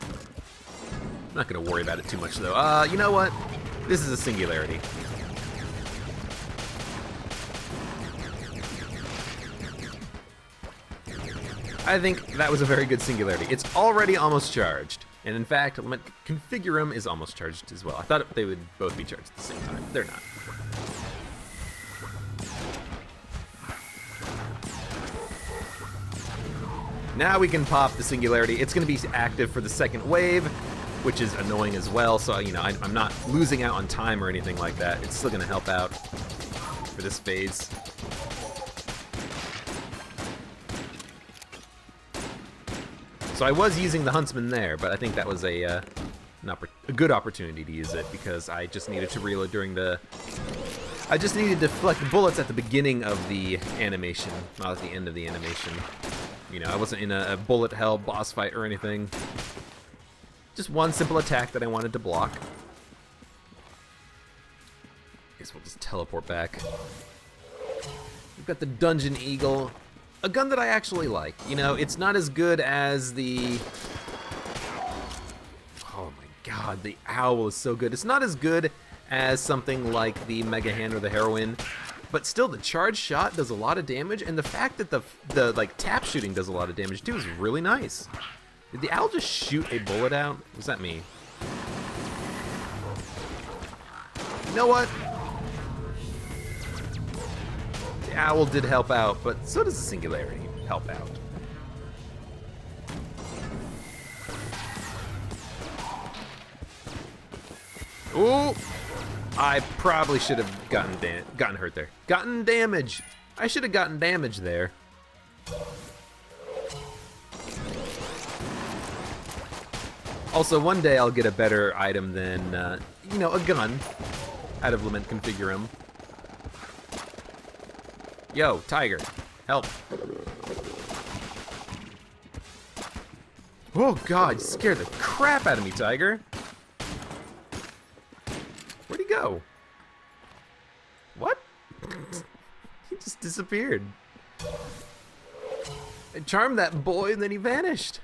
I'm not gonna worry about it too much though. You know what? This is a singularity. I think that was a very good singularity. It's already almost charged. And in fact, Lament Configurum is almost charged as well. I thought they would both be charged at the same time. They're not. Now we can pop the singularity. It's going to be active for the second wave, which is annoying as well. So, you know, I'm not losing out on time or anything like that. It's still going to help out for this phase. So I was using the Huntsman there, but I think that was a good opportunity to use it because I just needed to reload during the... I just needed to deflect bullets at the beginning of the animation, not at the end of the animation. You know, I wasn't in a bullet hell boss fight or anything. Just one simple attack that I wanted to block. Guess we'll just teleport back. We've got the Dungeon Eagle. A gun that I actually like. You know, it's not as good as the... Oh my god, the Owl is so good. It's not as good as something like the Mega Hand or the Heroine, but still the charge shot does a lot of damage, and the fact that the like tap shooting does a lot of damage too is really nice. Did the Owl just shoot a bullet out? Was that me? You know what? The Owl did help out, but so does the Singularity help out. Ooh! I probably should have gotten hurt there. Gotten damage! I should have gotten damage there. Also, one day I'll get a better item than, you know, a gun out of Lament Configurum. Yo, Tiger, help. Oh god, you scared the crap out of me, Tiger. Where'd he go? What? He just disappeared. I charmed that boy and then he vanished.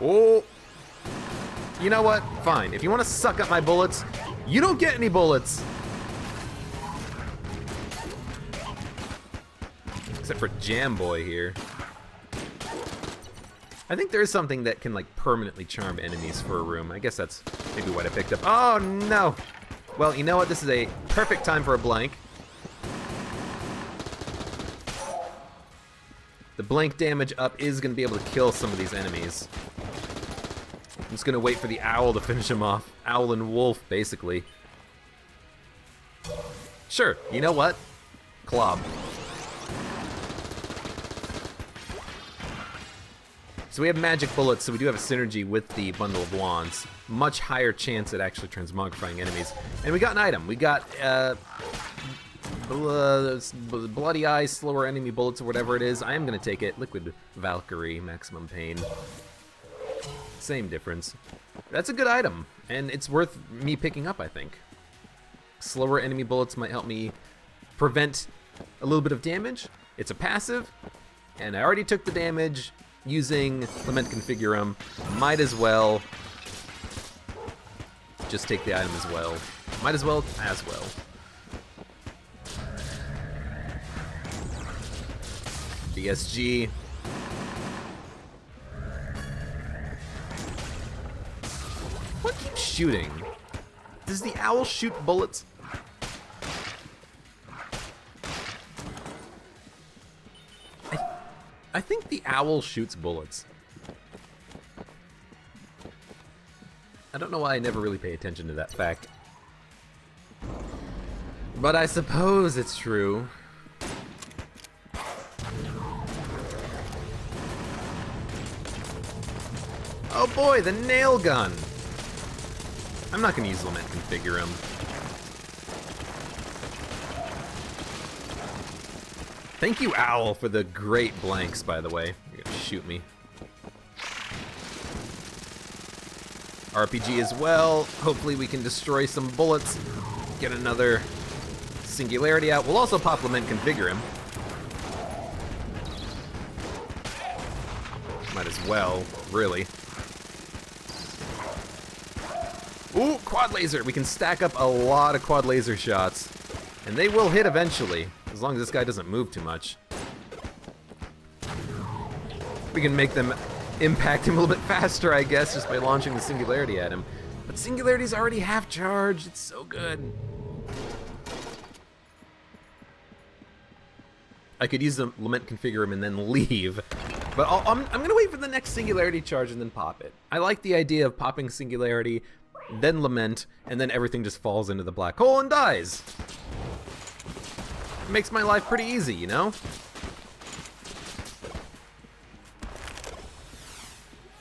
Oh. You know what? Fine. If you want to suck up my bullets, you don't get any bullets. Except for Jam Boy here. I think there is something that can, like, permanently charm enemies for a room. I guess that's maybe what I picked up. Oh, no! Well, you know what? This is a perfect time for a blank. The blank damage up is going to be able to kill some of these enemies. I'm just gonna wait for the Owl to finish him off. Owl and Wolf, basically. Sure, you know what? Clob. So we have magic bullets, so we do have a synergy with the Bundle of Wands. Much higher chance at actually transmogrifying enemies. And we got an item. We got Bloody Eyes, slower enemy bullets, or whatever it is. I am gonna take it. Liquid Valkyrie, maximum pain. Same difference. That's a good item, and it's worth me picking up, I think. Slower enemy bullets might help me prevent a little bit of damage. It's a passive, and I already took the damage using Lament Configurum. Might as well just take the item as well. Might as well as well. DSG. What keeps shooting? Does the owl shoot bullets? I think the owl shoots bullets. I don't know why I never really pay attention to that fact. But I suppose it's true. Oh boy, the nail gun! I'm not gonna use Lament Configurum. Thank you, Owl, for the great blanks, by the way. You're gonna shoot me. RPG as well. Hopefully we can destroy some bullets. Get another Singularity out. We'll also pop Lament Configurum. Might as well, really. Ooh, quad laser! We can stack up a lot of quad laser shots. And they will hit eventually, as long as this guy doesn't move too much. We can make them impact him a little bit faster, I guess, just by launching the Singularity at him. But Singularity's already half charged. It's so good. I could use the Lament Configurum and then leave. But I'm going to wait for the next Singularity charge and then pop it. I like the idea of popping Singularity, then Lament, and then everything just falls into the black hole and dies. It makes my life pretty easy, you know?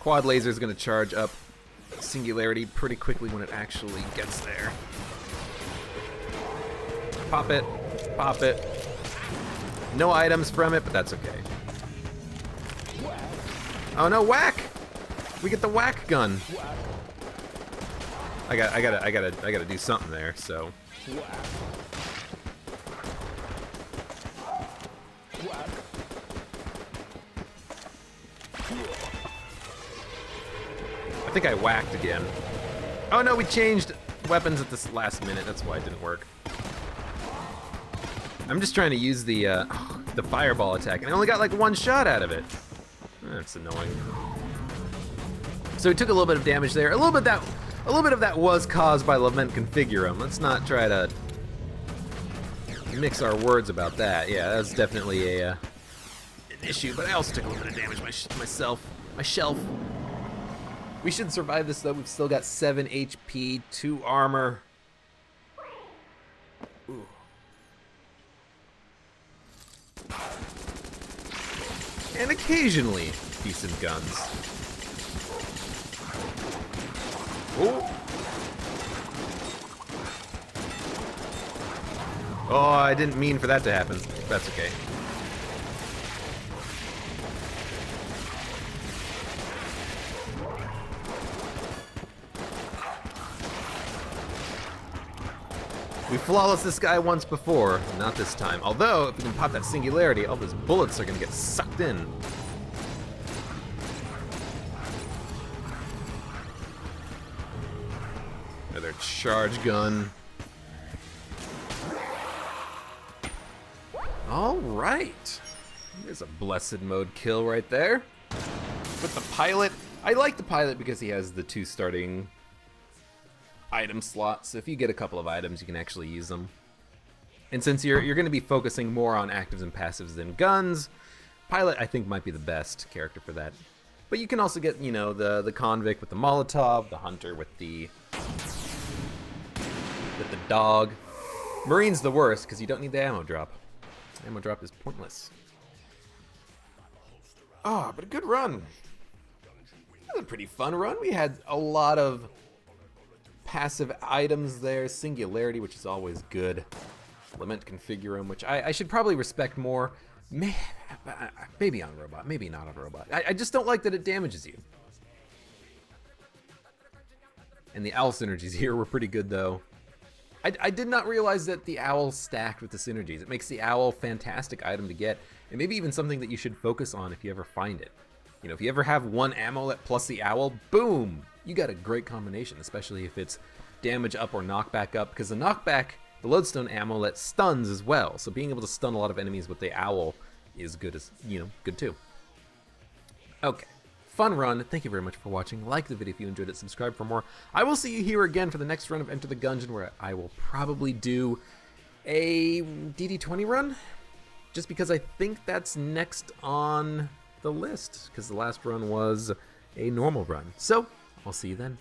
Quad laser is going to charge up Singularity pretty quickly when it actually gets there. Pop it. Pop it. No items from it, but that's okay. Oh no, whack! We get the whack gun. I gotta do something there, so. I think I whacked again. Oh no, we changed weapons at this last minute. That's why it didn't work. I'm just trying to use the fireball attack, and I only got like one shot out of it. That's annoying. So we took a little bit of damage there. A little bit of that was caused by Lament Configurum. Let's not try to mix our words about that. Yeah, that's definitely an issue. But I also took a little bit of damage myself. My shelf. We should survive this though. We've still got 7 HP, 2 armor. Ooh. And occasionally decent guns. Ooh. Oh, I didn't mean for that to happen. That's okay. We flawless this guy once before, not this time. Although, if we can pop that Singularity, all those bullets are gonna get sucked in. Another charge gun. Alright. There's a blessed mode kill right there. With the pilot. I like the pilot because he has the 2 starting item slots, so if you get a couple of items, you can actually use them. And since you're going to be focusing more on actives and passives than guns, Pilot I think might be the best character for that. But you can also get, you know, the convict with the Molotov, the hunter with the dog. Marine's the worst because you don't need the ammo drop. Ammo drop is pointless. Ah, but a good run. That was a pretty fun run. We had a lot of passive items there, Singularity, which is always good, Lament Configurum, which I should probably respect more, maybe on Robot, maybe not on Robot. I just don't like that it damages you. And the owl synergies here were pretty good though. I did not realize that the owl stacked with the synergies. It makes the owl a fantastic item to get, and maybe even something that you should focus on if you ever find it. You know, if you ever have one amulet plus the owl, boom! You got a great combination, especially if it's damage up or knockback up, because the knockback, the lodestone amulet stuns as well, so being able to stun a lot of enemies with the owl is good as, you know, good too. Okay. Fun run. Thank you very much for watching. Like the video if you enjoyed it. Subscribe for more. I will see you here again for the next run of Enter the Gungeon, where I will probably do a DD20 run, just because I think that's next on the list, because the last run was a normal run. So, I'll see you then.